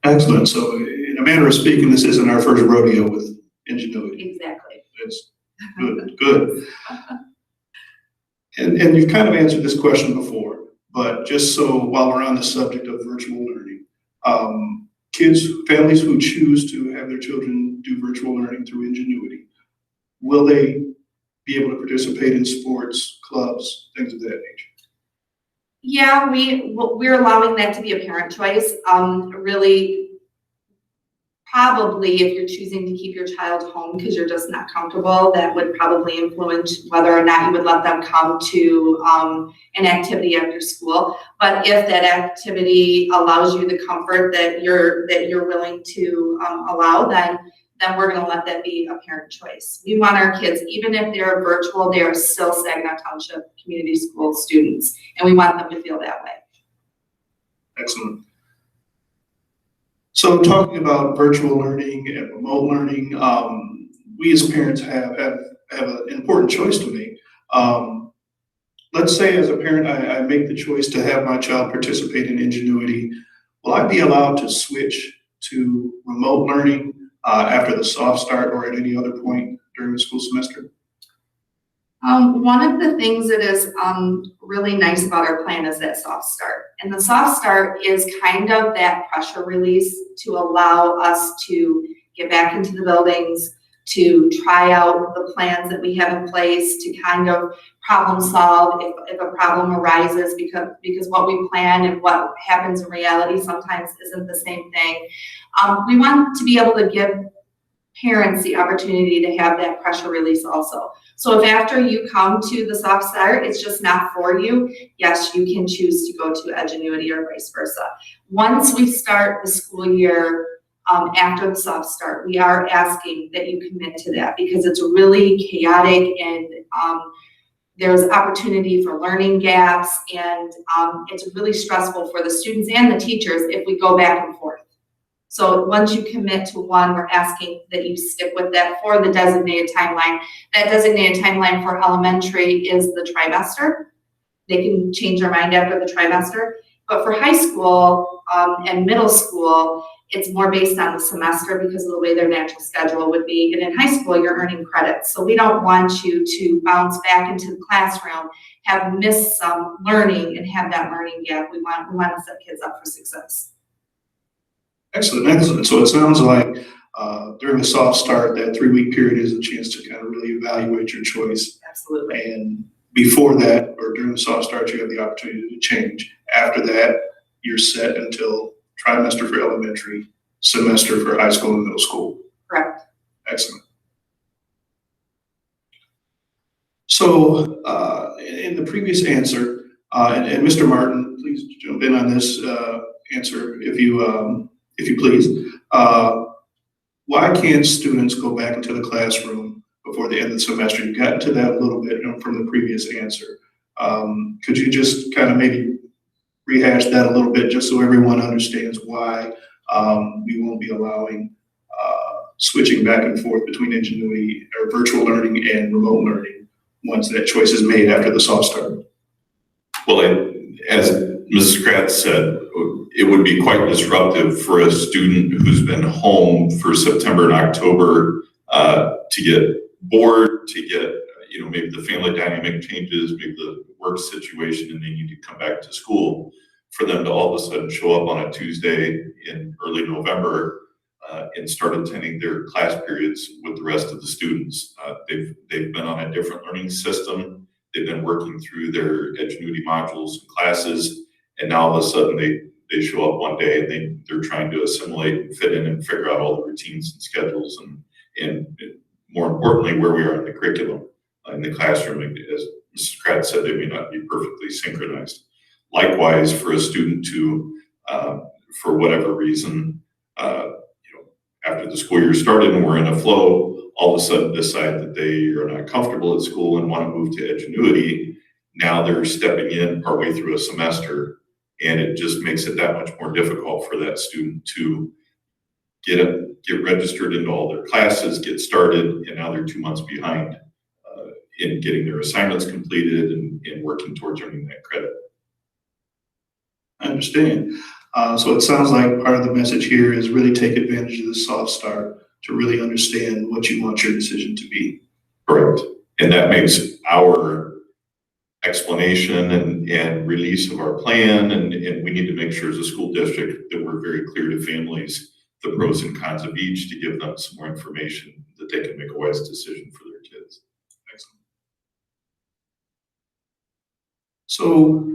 Excellent. So in a manner of speaking, this isn't our first rodeo with Ingenuity. Exactly. That's good, good. And you've kind of answered this question before, but just so while we're on the subject of virtual learning, families who choose to have their children do virtual learning through Ingenuity, will they be able to participate in sports, clubs, things of that nature? Yeah, we're allowing that to be a parent choice. Really, probably if you're choosing to keep your child home because you're just not comfortable, that would probably influence whether or not you would let them come to an activity after school. But if that activity allows you the comfort that you're willing to allow, then we're going to let that be a parent choice. We want our kids, even if they're virtual, they are still Saginaw Township Community School students, and we want them to feel that way. Excellent. So talking about virtual learning and remote learning, we as parents have an important choice to make. Let's say as a parent, I make the choice to have my child participate in Ingenuity. Will I be allowed to switch to remote learning after the soft start or at any other point during the school semester? One of the things that is really nice about our plan is that soft start. And the soft start is kind of that pressure release to allow us to get back into the buildings, to try out the plans that we have in place, to kind of problem solve if a problem arises, because what we plan and what happens in reality sometimes isn't the same thing. We want to be able to give parents the opportunity to have that pressure release also. So if after you come to the soft start, it's just not for you, yes, you can choose to go to Edgenuity or vice versa. Once we start the school year, after the soft start, we are asking that you commit to that because it's really chaotic and there's opportunity for learning gaps, and it's really stressful for the students and the teachers if we go back and forth. So once you commit to one, we're asking that you stick with that for the designated timeline. That designated timeline for elementary is the trimester. They can change their mind after the trimester. But for high school and middle school, it's more based on the semester because of the way their natural schedule would be. And in high school, you're earning credits. So we don't want you to bounce back into the classroom, have missed some learning and have that learning gap. We want to set kids up for success. Excellent, excellent. So it sounds like during the soft start, that 3-week period is a chance to kind of really evaluate your choice. Absolutely. And before that, or during the soft start, you have the opportunity to change. After that, you're set until trimester for elementary, semester for high school and middle school. Correct. Excellent. So in the previous answer, and Mr. Martin, please jump in on this answer if you please. Why can't students go back into the classroom before the end of the semester? You got into that a little bit from the previous answer. Could you just kind of maybe rehash that a little bit just so everyone understands why we won't be allowing switching back and forth between Ingenuity or virtual learning and remote learning once that choice is made after the soft start? Well, as Mrs. Kratz said, it would be quite disruptive for a student who's been home for September and October to get bored, to get, maybe the family dynamic changes, maybe the work situation, and they need to come back to school. For them to all of a sudden show up on a Tuesday in early November and start attending their class periods with the rest of the students. They've been on a different learning system. They've been working through their Edgenuity modules and classes, and now all of a sudden they show up one day and they're trying to assimilate and fit in and figure out all the routines and schedules and more importantly, where we are in the curriculum. In the classroom, as Mrs. Kratz said, they may not be perfectly synchronized. Likewise, for a student to, for whatever reason, after the school year started and we're in a flow, all of a sudden decide that they are not comfortable at school and want to move to Edgenuity. Now they're stepping in partway through a semester, and it just makes it that much more difficult for that student to get registered into all their classes, get started, and now they're 2 months behind in getting their assignments completed and working towards earning that credit. I understand. So it sounds like part of the message here is really take advantage of the soft start to really understand what you want your decision to be. Correct. And that makes our explanation and release of our plan, and we need to make sure as a school district that we're very clear to families the pros and cons of each to give them some more information that they can make a wise decision for their kids. Excellent. So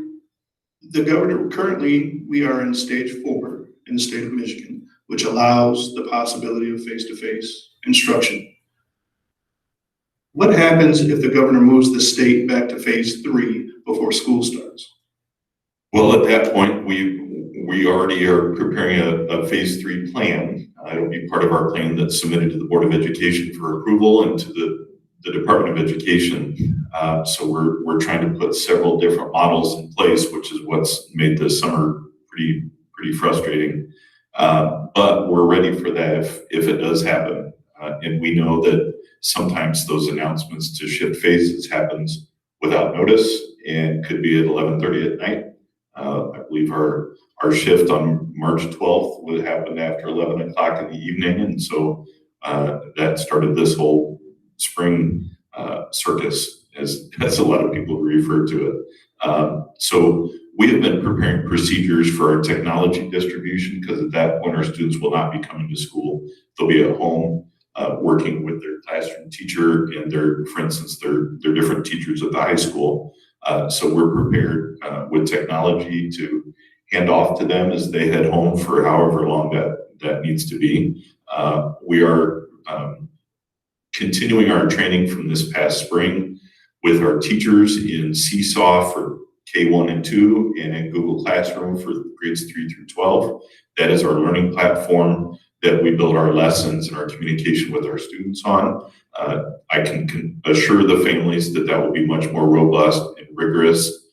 the governor, currently we are in stage 4 in the state of Michigan, which allows the possibility of face-to-face instruction. What happens if the governor moves the state back to phase 3 before school starts? Well, at that point, we already are preparing a phase 3 plan. It'll be part of our plan that's submitted to the Board of Education for approval and to the Department of Education. So we're trying to put several different models in place, which is what's made this summer pretty frustrating. But we're ready for that if it does happen. And we know that sometimes those announcements to shift phases happens without notice and could be at 11:30 at night. I believe our shift on March 12th would happen after 11 o'clock in the evening. And so that started this whole spring circus, as a lot of people refer to it. So we have been preparing procedures for our technology distribution, because at that point our students will not be coming to school. They'll be at home working with their classroom teacher and for instance, their different teachers at the high school. So we're prepared with technology to hand off to them as they head home for however long that needs to be. We are continuing our training from this past spring with our teachers in Seesaw for K1 and 2 and in Google Classroom for grades 3 through 12. That is our learning platform that we build our lessons and our communication with our students on. I can assure the families that that will be much more robust and rigorous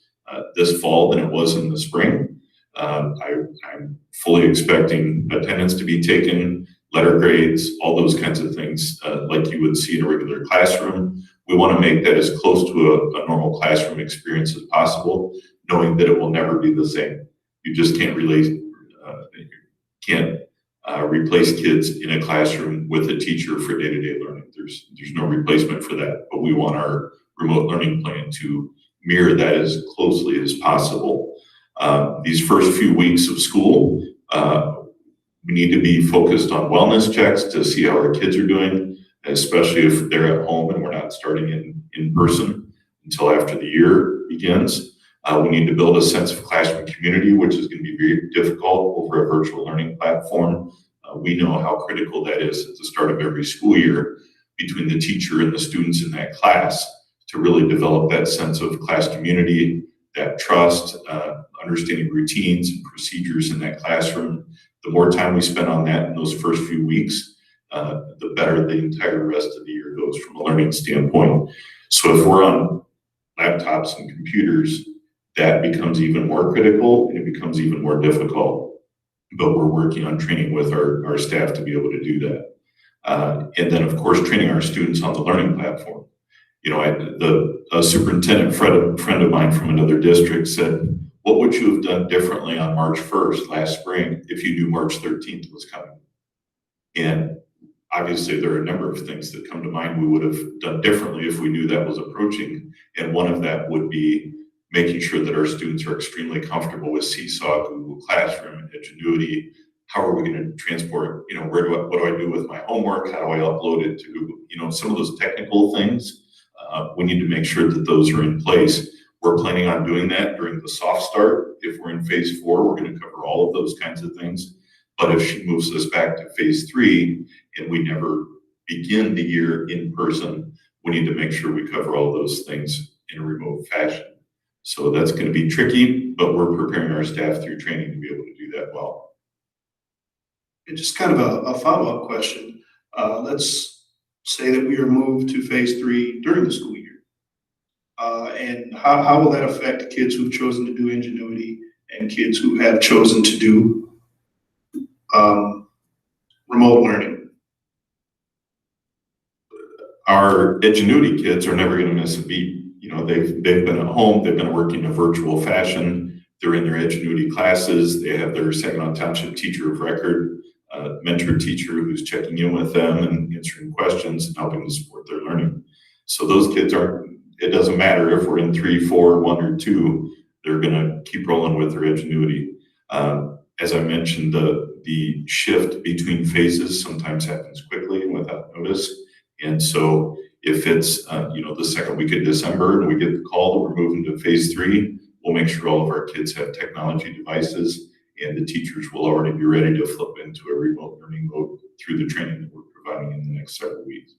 this fall than it was in the spring. I'm fully expecting attendance to be taken, letter grades, all those kinds of things like you would see in a regular classroom. We want to make that as close to a normal classroom experience as possible, knowing that it will never be the same. You just can't replace kids in a classroom with a teacher for day-to-day learning. There's no replacement for that, but we want our remote learning plan to mirror that as closely as possible. These first few weeks of school, we need to be focused on wellness checks to see how our kids are doing, especially if they're at home and we're not starting in person until after the year begins. We need to build a sense of classroom community, which is going to be very difficult over a virtual learning platform. We know how critical that is at the start of every school year between the teacher and the students in that class to really develop that sense of class community, that trust, understanding routines and procedures in that classroom. The more time we spend on that in those first few weeks, the better the entire rest of the year goes from a learning standpoint. So if we're on laptops and computers, that becomes even more critical and it becomes even more difficult. But we're working on training with our staff to be able to do that. And then, of course, training our students on the learning platform. You know, a superintendent friend of mine from another district said, what would you have done differently on March 1st last spring if you knew March 13th was coming? And obviously there are a number of things that come to mind we would have done differently if we knew that was approaching. And one of that would be making sure that our students are extremely comfortable with Seesaw, Google Classroom, Edgenuity. How are we going to transport, you know, what do I do with my homework? How do I upload it to Google? You know, some of those technical things, we need to make sure that those are in place. We're planning on doing that during the soft start. If we're in phase 4, we're going to cover all of those kinds of things. But if she moves us back to phase 3 and we never begin the year in person, we need to make sure we cover all those things in a remote fashion. So that's going to be tricky, but we're preparing our staff through training to be able to do that well. And just kind of a follow-up question. Let's say that we are moved to phase 3 during the school year. And how will that affect kids who've chosen to do Ingenuity and kids who have chosen to do remote learning? Our Edgenuity kids are never going to miss a beat. You know, they've been at home, they've been working in a virtual fashion, they're in their Edgenuity classes, they have their Saginaw Township teacher of record, mentor teacher who's checking in with them and answering questions and helping to support their learning. So those kids it doesn't matter if we're in 3, 4, 1, or 2, they're gonna keep rolling with their Edgenuity. As I mentioned, the shift between phases sometimes happens quickly and without notice. And so if it's the second week of December and we get the call that we're moving to phase 3, we'll make sure all of our kids have technology devices and the teachers will already be ready to flip into a remote learning mode through the training that we're providing in the next several weeks.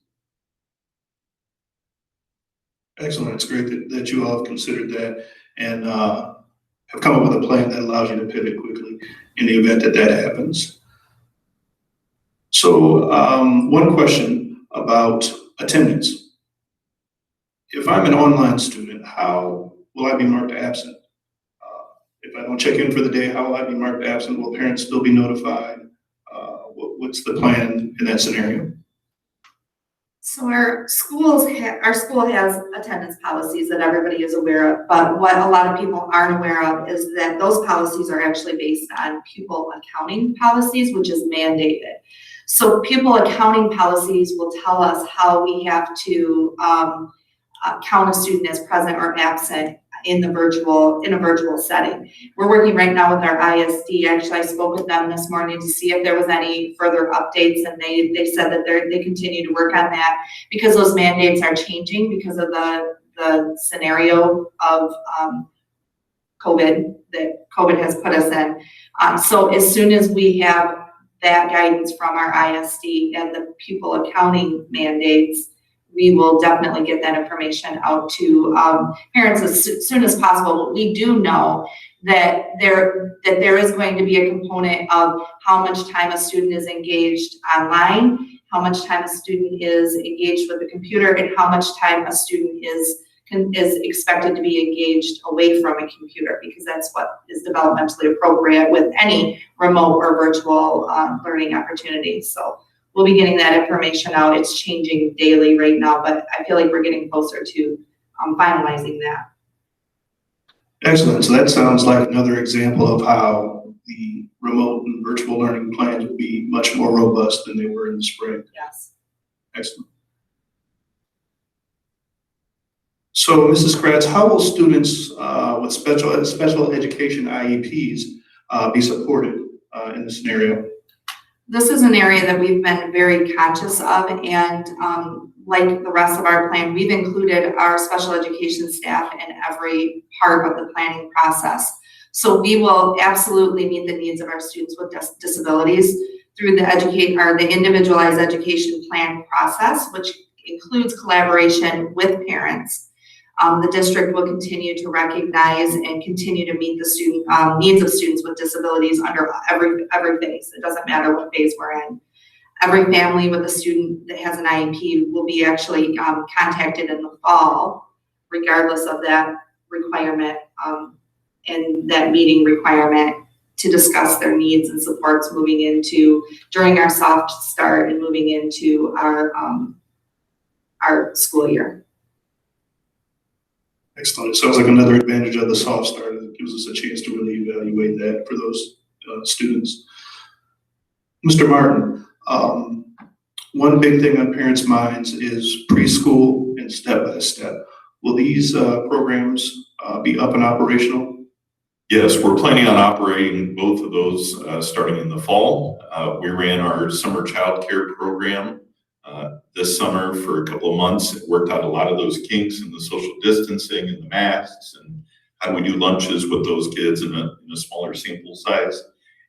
Excellent. It's great that you all have considered that and have come up with a plan that allows you to pivot quickly in the event that happens. So one question about attendance. If I'm an online student, how will I be marked absent? If I don't check in for the day, how will I be marked absent? Will parents still be notified? What's the plan in that scenario? So our school has attendance policies that everybody is aware of, but what a lot of people aren't aware of is that those policies are actually based on pupil accounting policies, which is mandated. So pupil accounting policies will tell us how we have to count a student as present or absent in a virtual setting. We're working right now with our ISD. Actually, I spoke with them this morning to see if there was any further updates, and they said that they continue to work on that because those mandates are changing because of the scenario of COVID that COVID has put us in. So as soon as we have that guidance from our ISD and the pupil accounting mandates, we will definitely get that information out to parents as soon as possible. But we do know that there is going to be a component of how much time a student is engaged online, how much time a student is engaged with the computer, and how much time a student is expected to be engaged away from a computer, because that's what is developmentally appropriate with any remote or virtual learning opportunity. So we'll be getting that information out. It's changing daily right now, but I feel like we're getting closer to finalizing that. Excellent. So that sounds like another example of how the remote and virtual learning plans will be much more robust than they were in the spring. Yes. Excellent. So, Mrs. Kratz, how will students with special education IEPs be supported in this scenario? This is an area that we've been very conscious of, and like the rest of our plan, we've included our special education staff in every part of the planning process. So we will absolutely meet the needs of our students with disabilities through the individualized education plan process, which includes collaboration with parents. The district will continue to recognize and continue to meet the student needs of students with disabilities under every phase. It doesn't matter what phase we're in. Every family with a student that has an IEP will be actually contacted in the fall, regardless of that requirement and that meeting requirement, to discuss their needs and supports during our soft start and moving into our school year. Excellent. It sounds like another advantage of the soft start. It gives us a chance to really evaluate that for those students. Mr. Martin, one big thing on parents' minds is preschool and step-by-step. Will these programs be up and operational? Yes, we're planning on operating both of those starting in the fall. We ran our summer child care program this summer for a couple of months. It worked out a lot of those kinks and the social distancing and the masks and how do we do lunches with those kids in a smaller sample size.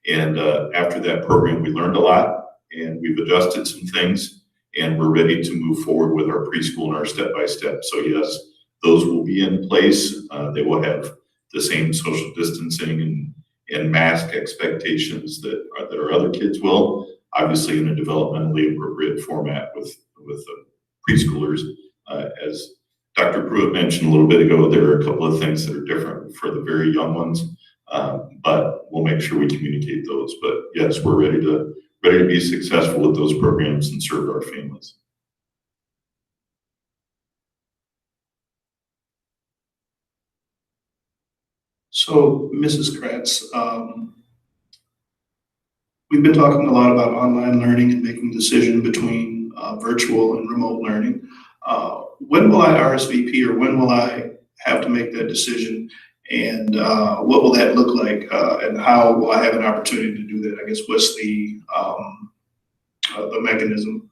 And after that program, we learned a lot and we've adjusted some things and we're ready to move forward with our preschool and our step-by-step. So yes, those will be in place. They will have the same social distancing and mask expectations that our other kids will, obviously in a developmentally appropriate format with preschoolers. As Dr. Pruitt mentioned a little bit ago, there are a couple of things that are different for the very young ones, but we'll make sure we communicate those. But yes, we're ready to be successful with those programs and serve our families. So, Mrs. Kratz, we've been talking a lot about online learning and making a decision between virtual and remote learning. When will I RSVP, or when will I have to make that decision? And what will that look like? And how will I have an opportunity to do that? I guess what's the mechanism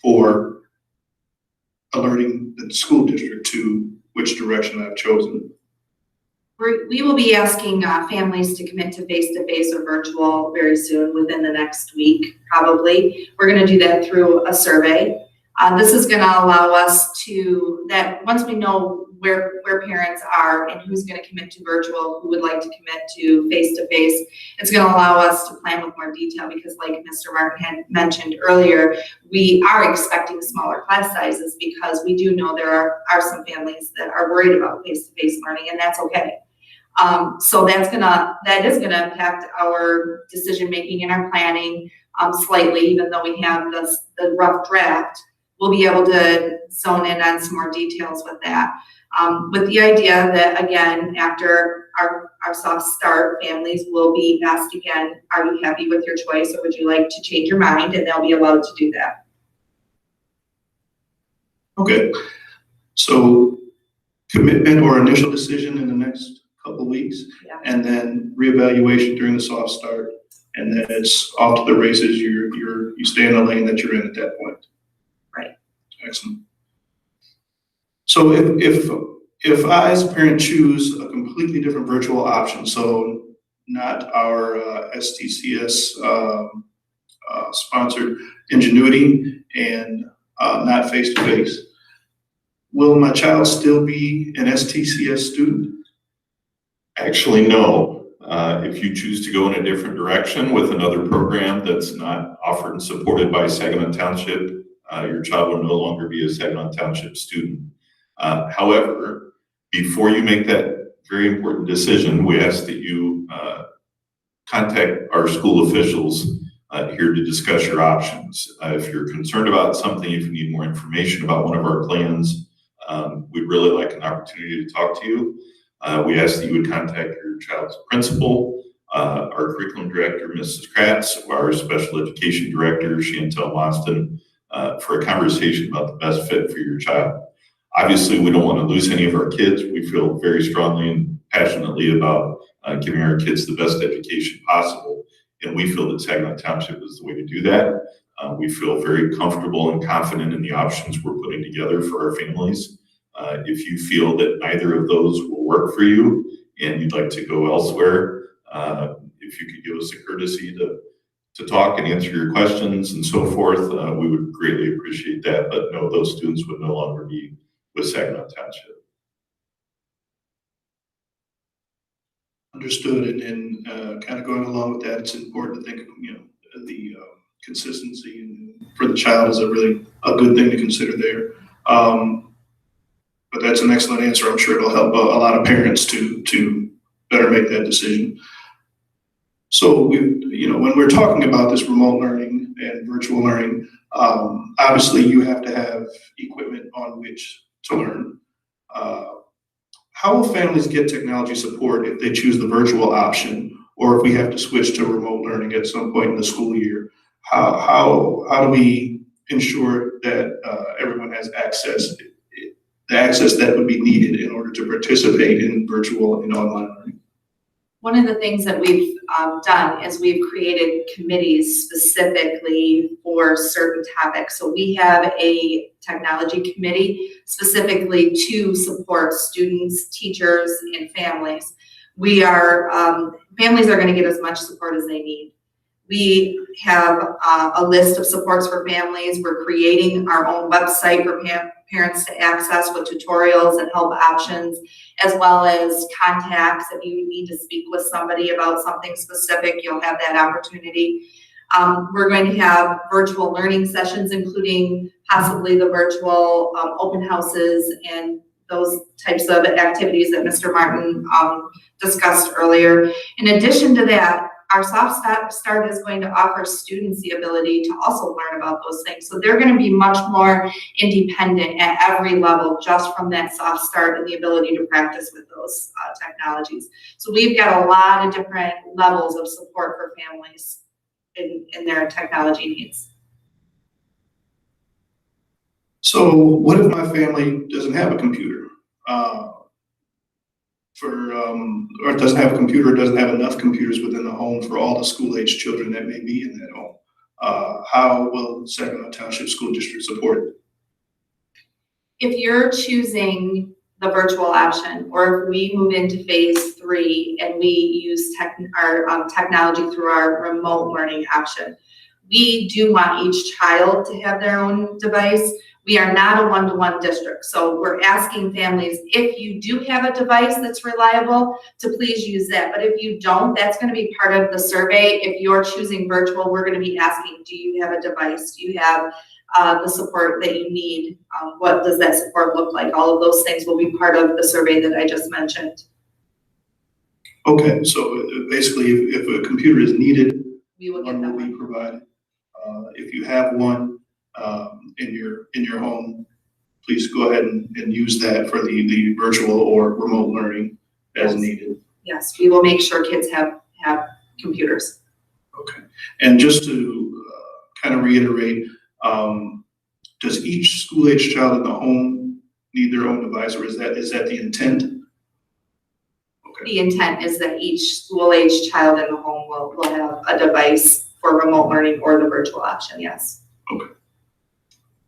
for alerting the school district to which direction I've chosen? We will be asking families to commit to face-to-face or virtual very soon, within the next week, probably. We're going to do that through a survey. This is going to allow us once we know where parents are and who's going to commit to virtual, who would like to commit to face-to-face, it's going to allow us to plan with more detail, because like Mr. Martin had mentioned earlier, we are expecting smaller class sizes because we do know there are some families that are worried about face-to-face learning, and that's okay. So that is gonna impact our decision-making and our planning slightly, even though we have the rough draft. We'll be able to zone in on some more details with that. With the idea that, again, after our soft start, families will be asked again, are you happy with your choice, or would you like to change your mind? And they'll be allowed to do that. Okay, so commitment or initial decision in the next couple of weeks, Yeah. and then reevaluation during the soft start, and then it's off to the races. You stay in the lane that you're in at that point. Right. Excellent. So if I as a parent choose a completely different virtual option, so not our STCS sponsored Ingenuity and not face-to-face. Will my child still be an STCS student? Actually, no. If you choose to go in a different direction with another program that's not offered and supported by Saginaw Township, your child will no longer be a Saginaw Township student. However, before you make that very important decision, we ask that you contact our school officials here to discuss your options. If you're concerned about something, if you need more information about one of our plans, we'd really like an opportunity to talk to you. We ask that you would contact your child's principal, our curriculum director, Mrs. Kratz, our special education director, Chantel Monston, for a conversation about the best fit for your child. Obviously, we don't want to lose any of our kids. We feel very strongly and passionately about giving our kids the best education possible. And we feel that Saginaw Township is the way to do that. We feel very comfortable and confident in the options we're putting together for our families. If you feel that neither of those will work for you and you'd like to go elsewhere, if you could give us a courtesy to talk and answer your questions and so forth, we would greatly appreciate that. But no, those students would no longer be with Saginaw Township. Understood. And kind of going along with that, it's important to think of, the consistency and for the child is a good thing to consider there. But that's an excellent answer. I'm sure it'll help a lot of parents to better make that decision. So when we're talking about this remote learning and virtual learning, obviously you have to have equipment on which to learn. How will families get technology support if they choose the virtual option, or if we have to switch to remote learning at some point in the school year? How do we ensure that everyone has the access that would be needed in order to participate in virtual and online learning? One of the things that we've done is we've created committees specifically for certain topics. So we have a technology committee specifically to support students, teachers, and families. Families are going to get as much support as they need. We have a list of supports for families. We're creating our own website for parents to access with tutorials and help options, as well as contacts. If you need to speak with somebody about something specific, you'll have that opportunity. We're going to have virtual learning sessions, including possibly the virtual open houses and those types of activities that Mr. Martin discussed earlier. In addition to that, our Soft Start is going to offer students the ability to also learn about those things. So they're going to be much more independent at every level just from that Soft Start and the ability to practice with those technologies. So we've got a lot of different levels of support for families in their technology needs. So what if my family doesn't have a computer? Or doesn't have a computer, or doesn't have enough computers within the home for all the school-age children that may be in that home? How will Saginaw Township School District support it? If you're choosing the virtual option, or if we move into phase 3 and we use our technology through our remote learning option, we do want each child to have their own device. We are not a one-to-one district. So we're asking families, if you do have a device that's reliable, to please use that. But if you don't, that's going to be part of the survey. If you're choosing virtual, we're going to be asking, do you have a device? Do you have the support that you need? What does that support look like? All of those things will be part of the survey that I just mentioned. Okay, so basically, if a computer is needed, We will get one that will be one. provided. If you have one in your home, please go ahead and use that for the virtual or remote learning as needed. Yes, we will make sure kids have computers. Okay, and just to kind of reiterate, does each school-age child in the home need their own device, or is that the intent? Okay. The intent is that each school-age child in the home will have a device for remote learning or the virtual option, yes. Okay.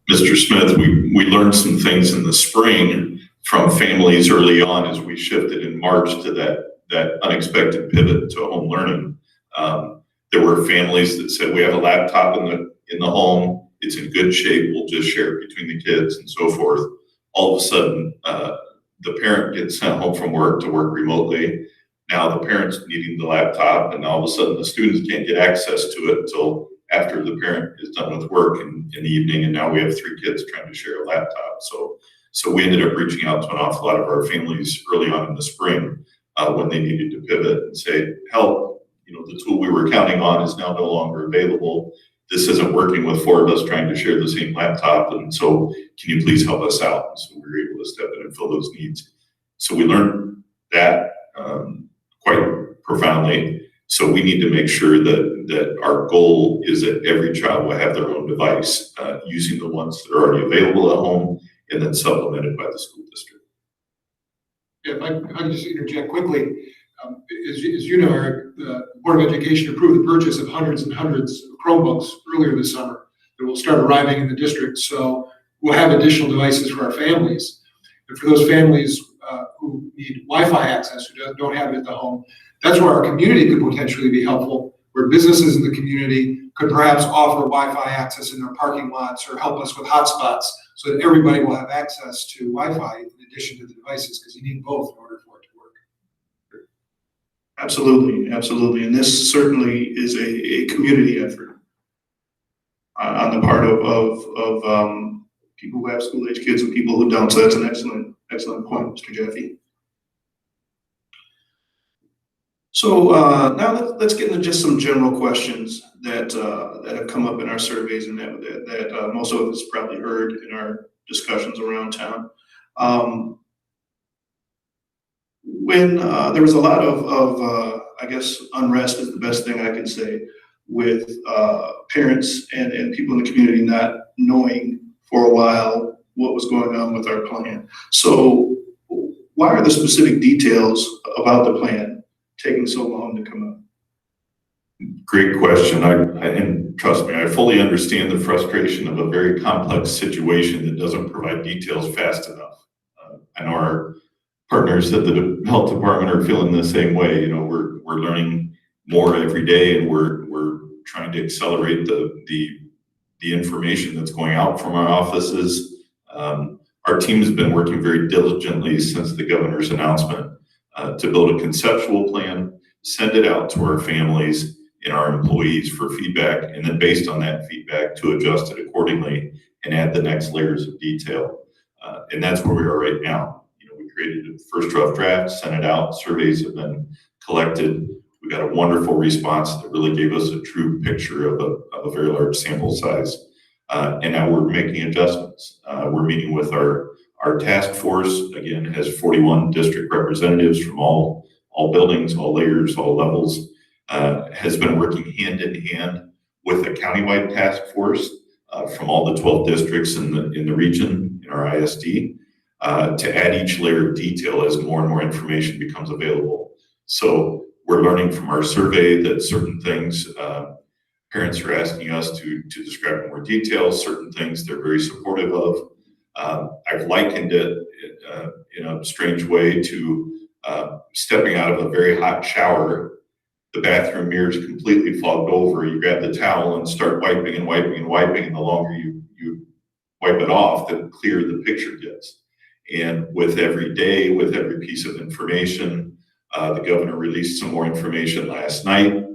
Mr. Smith, we learned some things in the spring from families early on as we shifted in March to that unexpected pivot to home learning. There were families that said, we have a laptop in the home, it's in good shape, we'll just share it between the kids and so forth. All of a sudden, the parent gets sent home from work to work remotely. Now the parent's needing the laptop, and all of a sudden the students can't get access to it until after the parent is done with work in the evening, and now we have 3 kids trying to share a laptop. So we ended up reaching out to an awful lot of our families early on in the spring when they needed to pivot and say, help, the tool we were counting on is now no longer available. This isn't working with 4 of us trying to share the same laptop, and so can you please help us out? And so we were able to step in and fill those needs. So we learned that quite profoundly. So we need to make sure that our goal is that every child will have their own device, using the ones that are already available at home and then supplemented by the school district. Yeah, if I can just interject quickly. As you know, Eric, the Board of Education approved the purchase of hundreds and hundreds of Chromebooks earlier this summer that will start arriving in the district. So we'll have additional devices for our families. And for those families who need Wi-Fi access, who don't have it at the home, that's where our community could potentially be helpful, where businesses in the community could perhaps offer Wi-Fi access in their parking lots or help us with hotspots so that everybody will have access to Wi-Fi in addition to the devices, because you need both in order for it to work. Absolutely, absolutely. And this certainly is a community effort on the part of people who have school-age kids and people who don't. So that's an excellent point, Mr. Jaffe. So now let's get into just some general questions that have come up in our surveys and that most of us probably heard in our discussions around town. When there was a lot of I guess unrest is the best thing I can say, with parents and people in the community not knowing for a while what was going on with our plan. So why are the specific details about the plan taking so long to come up? Great question. And trust me, I fully understand the frustration of a very complex situation that doesn't provide details fast enough. I know our partners at the health department are feeling the same way. We're learning more every day, and we're trying to accelerate the information that's going out from our offices. Our team has been working very diligently since the governor's announcement to build a conceptual plan, send it out to our families and our employees for feedback, and then based on that feedback to adjust it accordingly and add the next layers of detail. And that's where we are right now. We created a first rough draft, sent it out, surveys have been collected. We got a wonderful response that really gave us a true picture of a very large sample size. And now we're making adjustments. We're meeting with our task force, again, has 41 district representatives from all buildings, all layers, all levels, has been working hand in hand with a countywide task force from all the 12 districts in the region, in our ISD, to add each layer of detail as more and more information becomes available. So we're learning from our survey that certain things parents are asking us to describe in more detail, certain things they're very supportive of. I've likened it in a strange way to stepping out of a very hot shower. The bathroom mirror is completely fogged over. You grab the towel and start wiping and wiping and wiping, and the longer you wipe it off, the clearer the picture gets. And with every day, with every piece of information, the governor released some more information last night.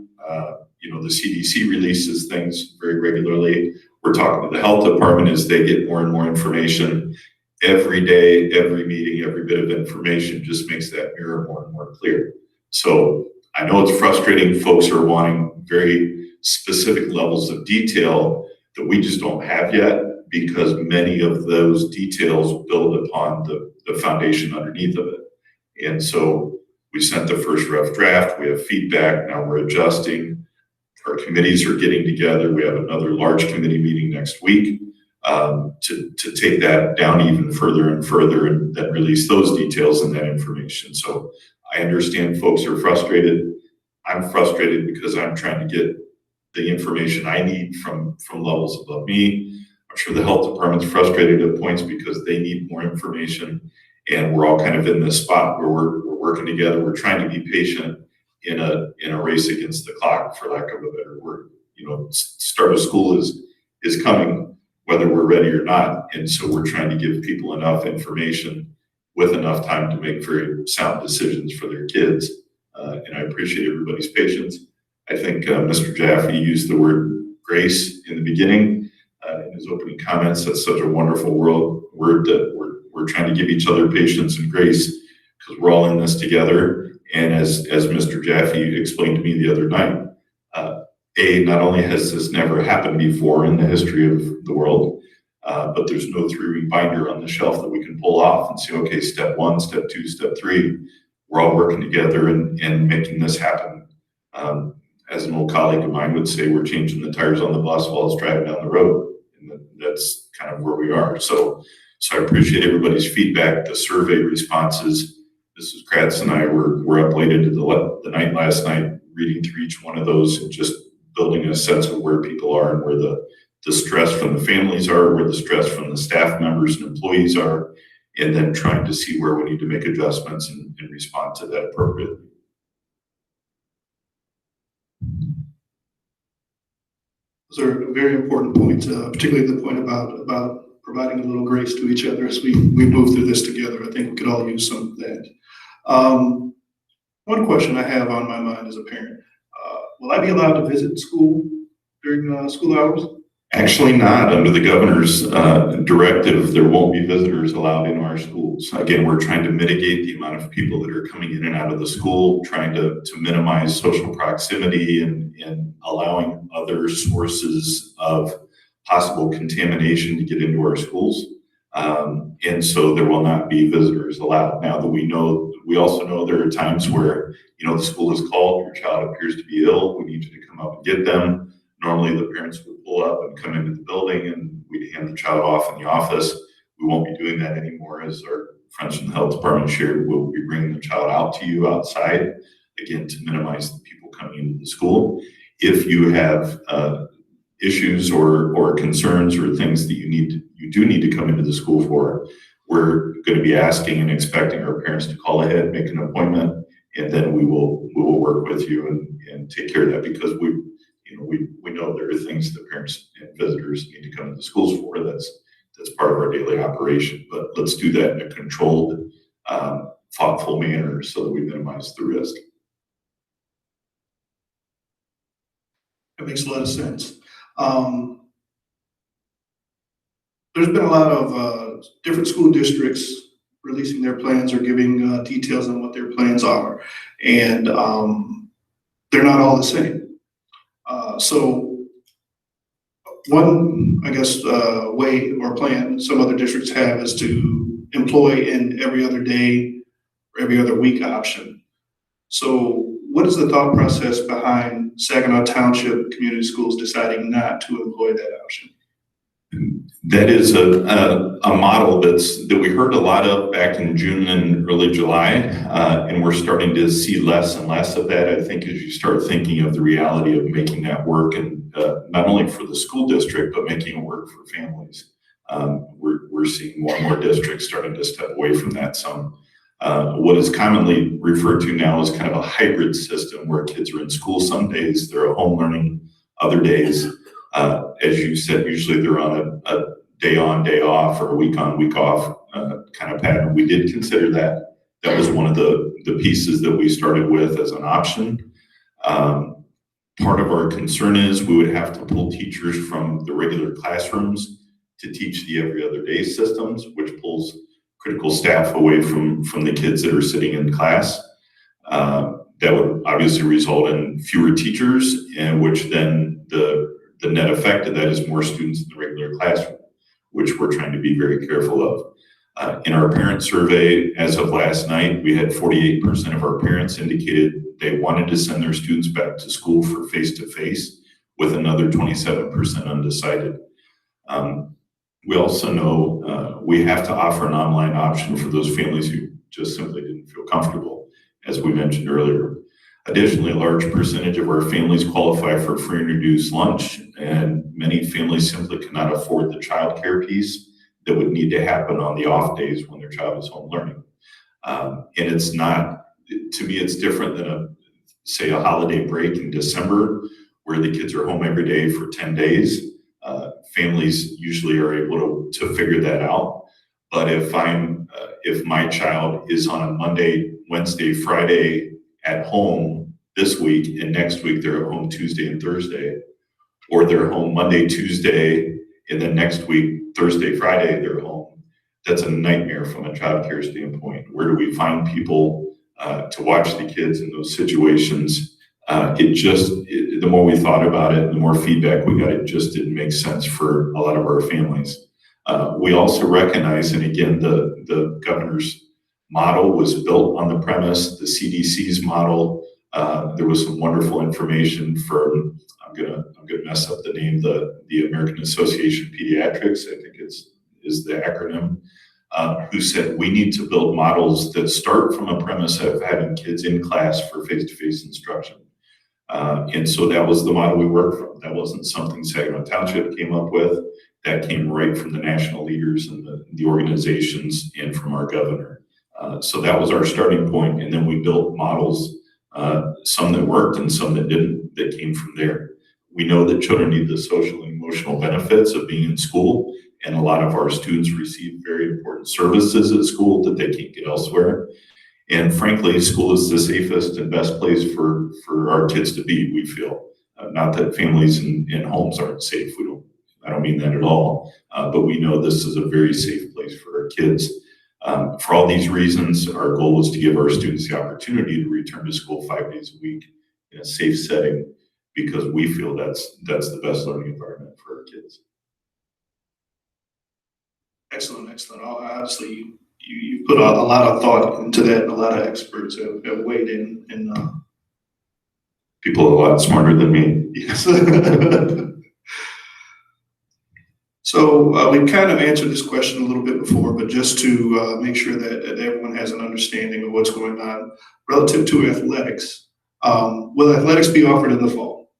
The CDC releases things very regularly. We're talking to the health department as they get more and more information. Every day, every meeting, every bit of information just makes that mirror more and more clear. So I know it's frustrating. Folks are wanting very specific levels of detail that we just don't have yet, because many of those details build upon the foundation underneath of it. And so we sent the first rough draft. We have feedback. Now we're adjusting. Our committees are getting together. We have another large committee meeting next week to take that down even further and further, and then release those details and that information. So I understand folks are frustrated. I'm frustrated because I'm trying to get the information I need from levels above me. I'm sure the health department's frustrated at points because they need more information, and we're all kind of in this spot where we're working together. We're trying to be patient in a race against the clock, for lack of a better word. Start of school is coming, whether we're ready or not. And so we're trying to give people enough information with enough time to make very sound decisions for their kids. And I appreciate everybody's patience. I think Mr. Jaffe used the word grace in the beginning in his opening comments. That's such a wonderful word that we're trying to give each other patience and grace, because we're all in this together. And as Mr. Jaffe explained to me the other night, not only has this never happened before in the history of the world, but there's no 3-ring binder on the shelf that we can pull off and say, okay, step 1, step 2, step 3. We're all working together and making this happen. As an old colleague of mine would say, we're changing the tires on the bus while it's driving down the road. And that's kind of where we are. So I appreciate everybody's feedback, the survey responses. Mrs. Kratz and I were up late into the night last night, reading through each one of those and just building a sense of where people are and where the stress from the families are, where the stress from the staff members and employees are, and then trying to see where we need to make adjustments and respond to that appropriately. Those are very important points, particularly the point about providing a little grace to each other as we move through this together. I think we could all use some of that. One question I have on my mind as a parent, will I be allowed to visit school during school hours? Actually not. Under the governor's directive, there won't be visitors allowed in our schools. Again, we're trying to mitigate the amount of people that are coming in and out of the school, trying to minimize social proximity and allowing other sources of possible contamination to get into our schools. And so there will not be visitors allowed. Now that we also know there are times where, the school is called, your child appears to be ill, we need you to come up and get them. Normally the parents would pull up and come into the building and we'd hand the child off in the office. We won't be doing that anymore. As our friends from the health department shared, we'll be bringing the child out to you outside, again, to minimize the people coming into the school. If you have issues or concerns or things that you do need to come into the school for, we're going to be asking and expecting our parents to call ahead, make an appointment, and then we will work with you and take care of that, because we know there are things that parents and visitors need to come to the schools for. That's part of our daily operation. But let's do that in a controlled, thoughtful manner so that we minimize the risk. That makes a lot of sense. There's been a lot of different school districts releasing their plans or giving details on what their plans are, and they're not all the same. So one, I guess, way or plan some other districts have is to employ an every other day or every other week option. So what is the thought process behind Saginaw Township Community Schools deciding not to employ that option? That is a model that we heard a lot of back in June and early July, and we're starting to see less and less of that. I think as you start thinking of the reality of making that work, and not only for the school district, but making it work for families, we're seeing more and more districts starting to step away from that some. What is commonly referred to now as kind of a hybrid system, where kids are in school some days, they're at home learning other days. As you said, usually they're on a day on, day off, or a week on, week off kind of pattern. We did consider that. That was one of the pieces that we started with as an option. Part of our concern is we would have to pull teachers from the regular classrooms to teach the every other day systems, which pulls critical staff away from the kids that are sitting in class. That would obviously result in fewer teachers, and which then the net effect of that is more students in the regular classroom, which we're trying to be very careful of. In our parent survey, as of last night, we had 48% of our parents indicated they wanted to send their students back to school for face-to-face, with another 27% undecided. We also know we have to offer an online option for those families who just simply didn't feel comfortable, as we mentioned earlier. Additionally, a large percentage of our families qualify for free and reduced lunch, and many families simply cannot afford the child care piece that would need to happen on the off days when their child is home learning. And it's not, to me, it's different than say a holiday break in December where the kids are home every day for 10 days. Families usually are able to figure that out. But if my child is on a Monday, Wednesday, Friday at home this week, and next week they're at home Tuesday and Thursday, or they're home Monday, Tuesday, and then next week, Thursday, Friday, they're home, that's a nightmare from a child care standpoint. Where do we find people to watch the kids in those situations? The more we thought about it, the more feedback we got, it just didn't make sense for a lot of our families. We also recognize, and again, the governor's model was built on the premise, the CDC's model. There was some wonderful information from, I'm gonna mess up the name, the American Association of Pediatrics, I think is the acronym, who said we need to build models that start from a premise of having kids in class for face-to-face instruction. And so that was the model we worked from. That wasn't something Saginaw Township came up with. That came right from the national leaders and the organizations and from our governor. So that was our starting point. And then we built models, some that worked and some that didn't, that came from there. We know that children need the social and emotional benefits of being in school. And a lot of our students receive very important services at school that they can't get elsewhere. And frankly, school is the safest and best place for our kids to be, we feel. Not that families and homes aren't safe. I don't mean that at all. But we know this is a very safe place for our kids. For all these reasons, our goal is to give our students the opportunity to return to school 5 days a week in a safe setting, because we feel that's the best learning environment for our kids. Excellent. Obviously, you put a lot of thought into that, and a lot of experts have weighed in. People a lot smarter than me. Yes. So we've kind of answered this question a little bit before, but just to make sure that everyone has an understanding of what's going on relative to athletics, will athletics be offered in the fall?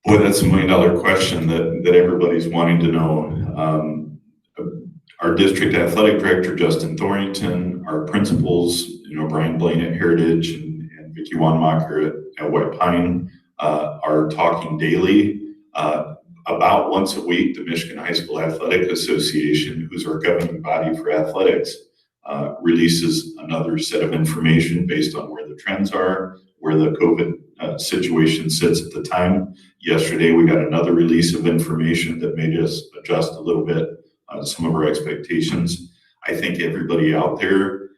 Boy, that's $1 million question that everybody's wanting to know. Our district athletic director, Justin Thorrington, our principals, Brian Blaine at Heritage and Vicki Wanmacher at White Pine, are talking daily. About once a week, the Michigan High School Athletic Association, who's our governing body for athletics, releases another set of information based on where the trends are, where the COVID situation sits at the time. Yesterday, we got another release of information that made us adjust a little bit some of our expectations. I think everybody out there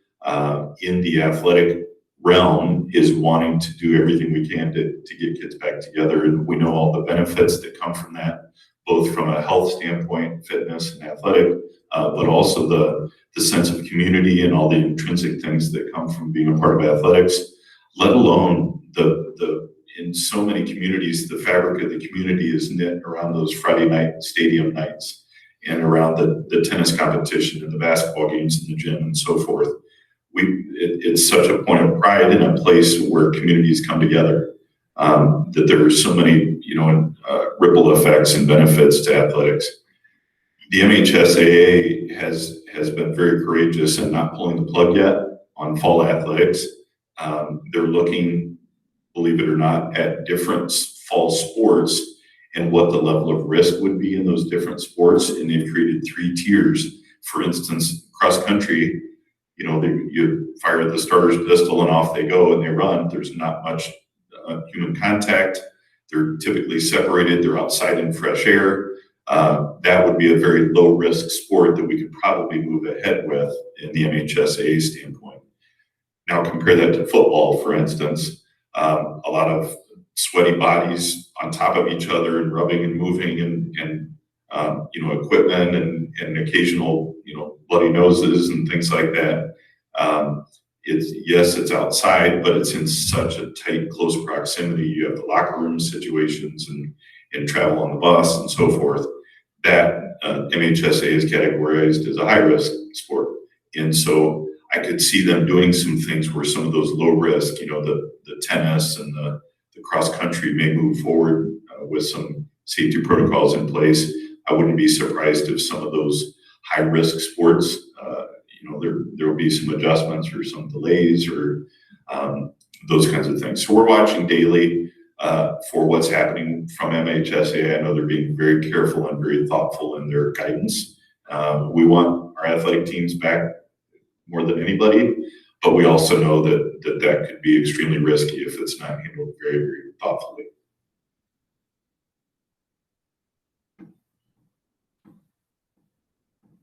in the athletic realm is wanting to do everything we can to get kids back together. And we know all the benefits that come from that, both from a health standpoint, fitness and athletic, but also the sense of community and all the intrinsic things that come from being a part of athletics, let alone in so many communities, the fabric of the community is knit around those Friday night stadium nights and around the tennis competition and the basketball games in the gym and so forth. It's such a point of pride in a place where communities come together, that there are so many, ripple effects and benefits to athletics. The MHSAA has been very courageous in not pulling the plug yet on fall athletics. They're looking, believe it or not, at different fall sports and what the level of risk would be in those different sports. And they've created 3 tiers. For instance, cross country, you fire the starter's pistol and off they go and they run. There's not much human contact. They're typically separated. They're outside in fresh air. That would be a very low risk sport that we could probably move ahead with in the MHSAA standpoint. Now compare that to football, for instance. A lot of sweaty bodies on top of each other and rubbing and moving and equipment and occasional, bloody noses and things like that. It's outside, but it's in such a tight, close proximity. You have the locker room situations and travel on the bus and so forth. That MHSA is categorized as a high-risk sport. And so I could see them doing some things where some of those low risk, the tennis and the cross-country may move forward with some safety protocols in place. I wouldn't be surprised if some of those high-risk sports, there will be some adjustments or some delays or those kinds of things. So we're watching daily for what's happening from MHSA. I know they're being very careful and very thoughtful in their guidance. We want our athletic teams back more than anybody, but we also know that could be extremely risky if it's not handled very, very thoughtfully.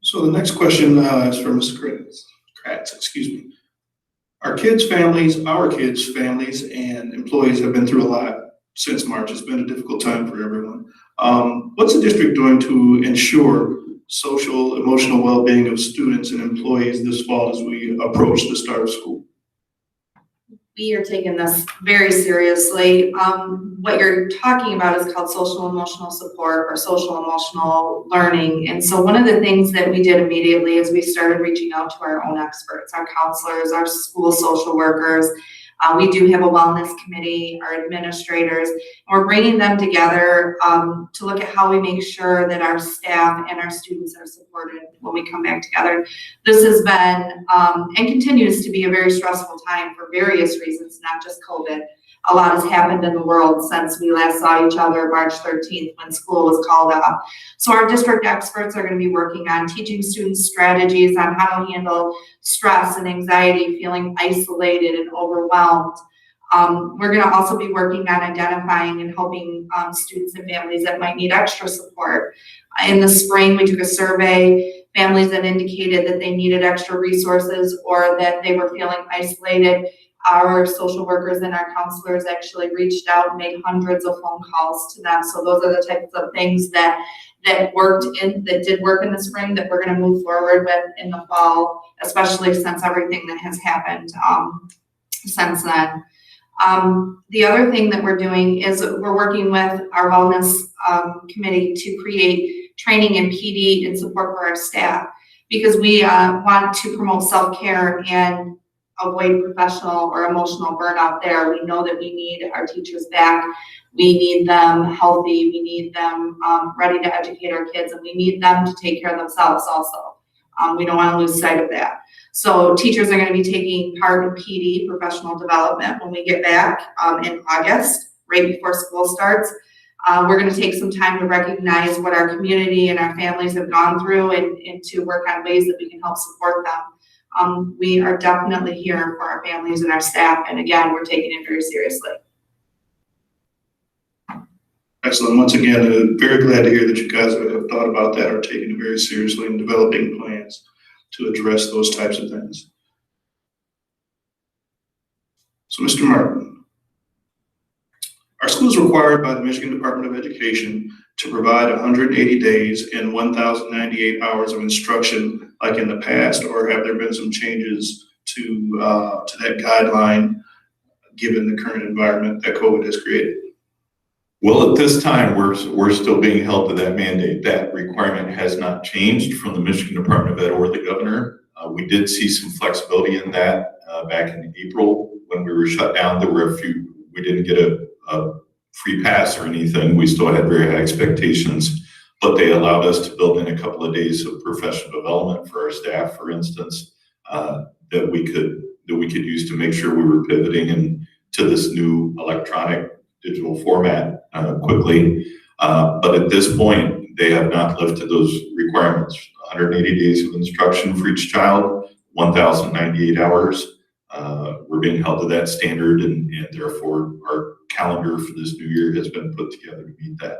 So the next question is for Ms. Kratz, excuse me. Our kids' families, and employees have been through a lot since March. It's been a difficult time for everyone. What's the district doing to ensure social, emotional well-being of students and employees this fall as we approach the start of school? We are taking this very seriously. What you're talking about is called social emotional support or social emotional learning. And so one of the things that we did immediately is we started reaching out to our own experts, our counselors, our school social workers. We do have a wellness committee, our administrators, and we're bringing them together to look at how we make sure that our staff and our students are supported when we come back together. This has been and continues to be a very stressful time for various reasons, not just COVID. A lot has happened in the world since we last saw each other March 13th when school was called off. So our district experts are going to be working on teaching students strategies on how to handle stress and anxiety, feeling isolated and overwhelmed. We're going to also be working on identifying and helping students and families that might need extra support. In the spring, we took a survey, families that indicated that they needed extra resources or that they were feeling isolated. Our social workers and our counselors actually reached out and made hundreds of phone calls to them. So those are the types of things that did work in the spring that we're going to move forward with in the fall, especially since everything that has happened since then. The other thing that we're doing is we're working with our wellness committee to create training in PD and support for our staff, because we want to promote self-care and avoid professional or emotional burnout there. We know that we need our teachers back. We need them healthy. We need them ready to educate our kids, and we need them to take care of themselves also. We don't want to lose sight of that. So teachers are going to be taking part in PD, professional development, when we get back in August, right before school starts. We're going to take some time to recognize what our community and our families have gone through and to work on ways that we can help support them. We are definitely here for our families and our staff, and again, we're taking it very seriously. Excellent. Once again, very glad to hear that you guys have thought about that or taken it very seriously and developing plans to address those types of things. So, Mr. Martin, our school is required by the Michigan Department of Education to provide 180 days and 1,098 hours of instruction like in the past, or have there been some changes to that guideline given the current environment that COVID has created? Well, at this time, we're still being held to that mandate. That requirement has not changed from the Michigan Department of Ed or the governor. We did see some flexibility in that back in April when we were shut down. There were a few, we didn't get a free pass or anything. We still had very high expectations, but they allowed us to build in a couple of days of professional development for our staff, for instance, that we could use to make sure we were pivoting into this new electronic digital format quickly. But at this point, they have not lifted those requirements. 180 days of instruction for each child, 1,098 hours. We're being held to that standard, and therefore our calendar for this new year has been put together to meet that.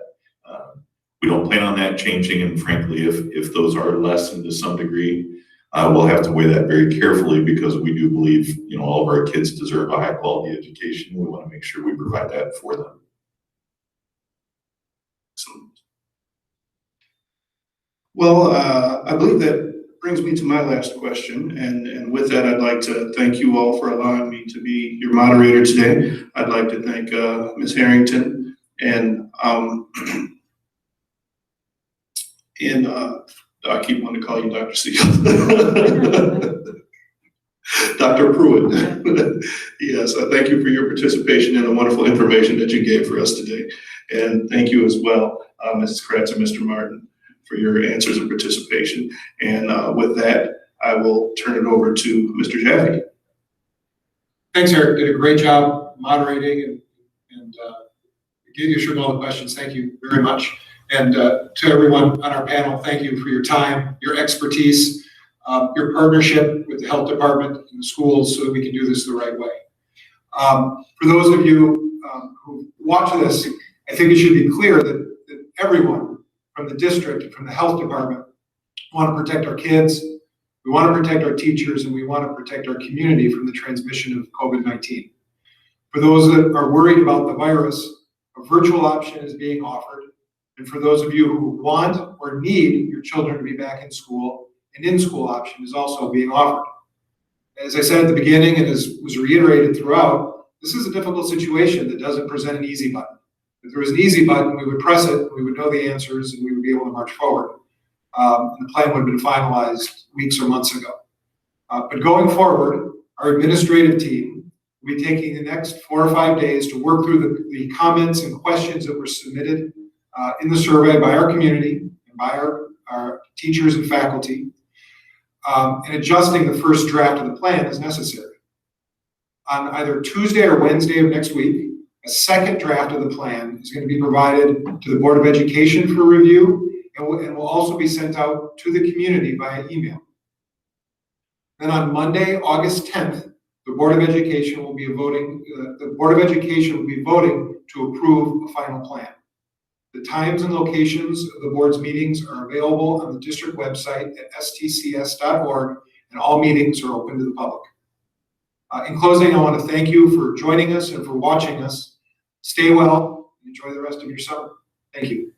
We don't plan on that changing, and frankly, if those are lessened to some degree, we'll have to weigh that very carefully, because we do believe, all of our kids deserve a high quality education. We want to make sure we provide that for them. Excellent. Well, I believe that brings me to my last question, and with that, I'd like to thank you all for allowing me to be your moderator today. I'd like to thank Ms. Harrington and I keep wanting to call you Dr. Seal. Dr. Pruitt. Yes, thank you for your participation and the wonderful information that you gave for us today. And thank you as well, Mrs. Kratz and Mr. Martin, for your answers and participation. And with that, I will turn it over to Mr. Jaffe. Thanks, Eric. Did a great job moderating and issuing all the questions. Thank you very much. And to everyone on our panel, thank you for your time, your expertise, your partnership with the health department and the schools so that we can do this the right way. For those of you who watch this, I think it should be clear that everyone from the district and from the health department want to protect our kids, we want to protect our teachers, and we want to protect our community from the transmission of COVID-19. For those that are worried about the virus, a virtual option is being offered. And for those of you who want or need your children to be back in school, an in-school option is also being offered. As I said at the beginning, and as was reiterated throughout, this is a difficult situation that doesn't present an easy button. If there was an easy button, we would press it, we would know the answers, and we would be able to march forward. And the plan would have been finalized weeks or months ago. But going forward, our administrative team will be taking the next 4 or 5 days to work through the comments and questions that were submitted in the survey by our community and by our teachers and faculty, and adjusting the first draft of the plan as necessary. On either Tuesday or Wednesday of next week, a second draft of the plan is going to be provided to the Board of Education for review and will also be sent out to the community via email. Then on Monday, August 10th, the Board of Education will be voting. The Board of Education will be voting to approve a final plan. The times and locations of the board's meetings are available on the district website at stcs.org, and all meetings are open to the public. In closing, I want to thank you for joining us and for watching us. Stay well and enjoy the rest of your summer. Thank you.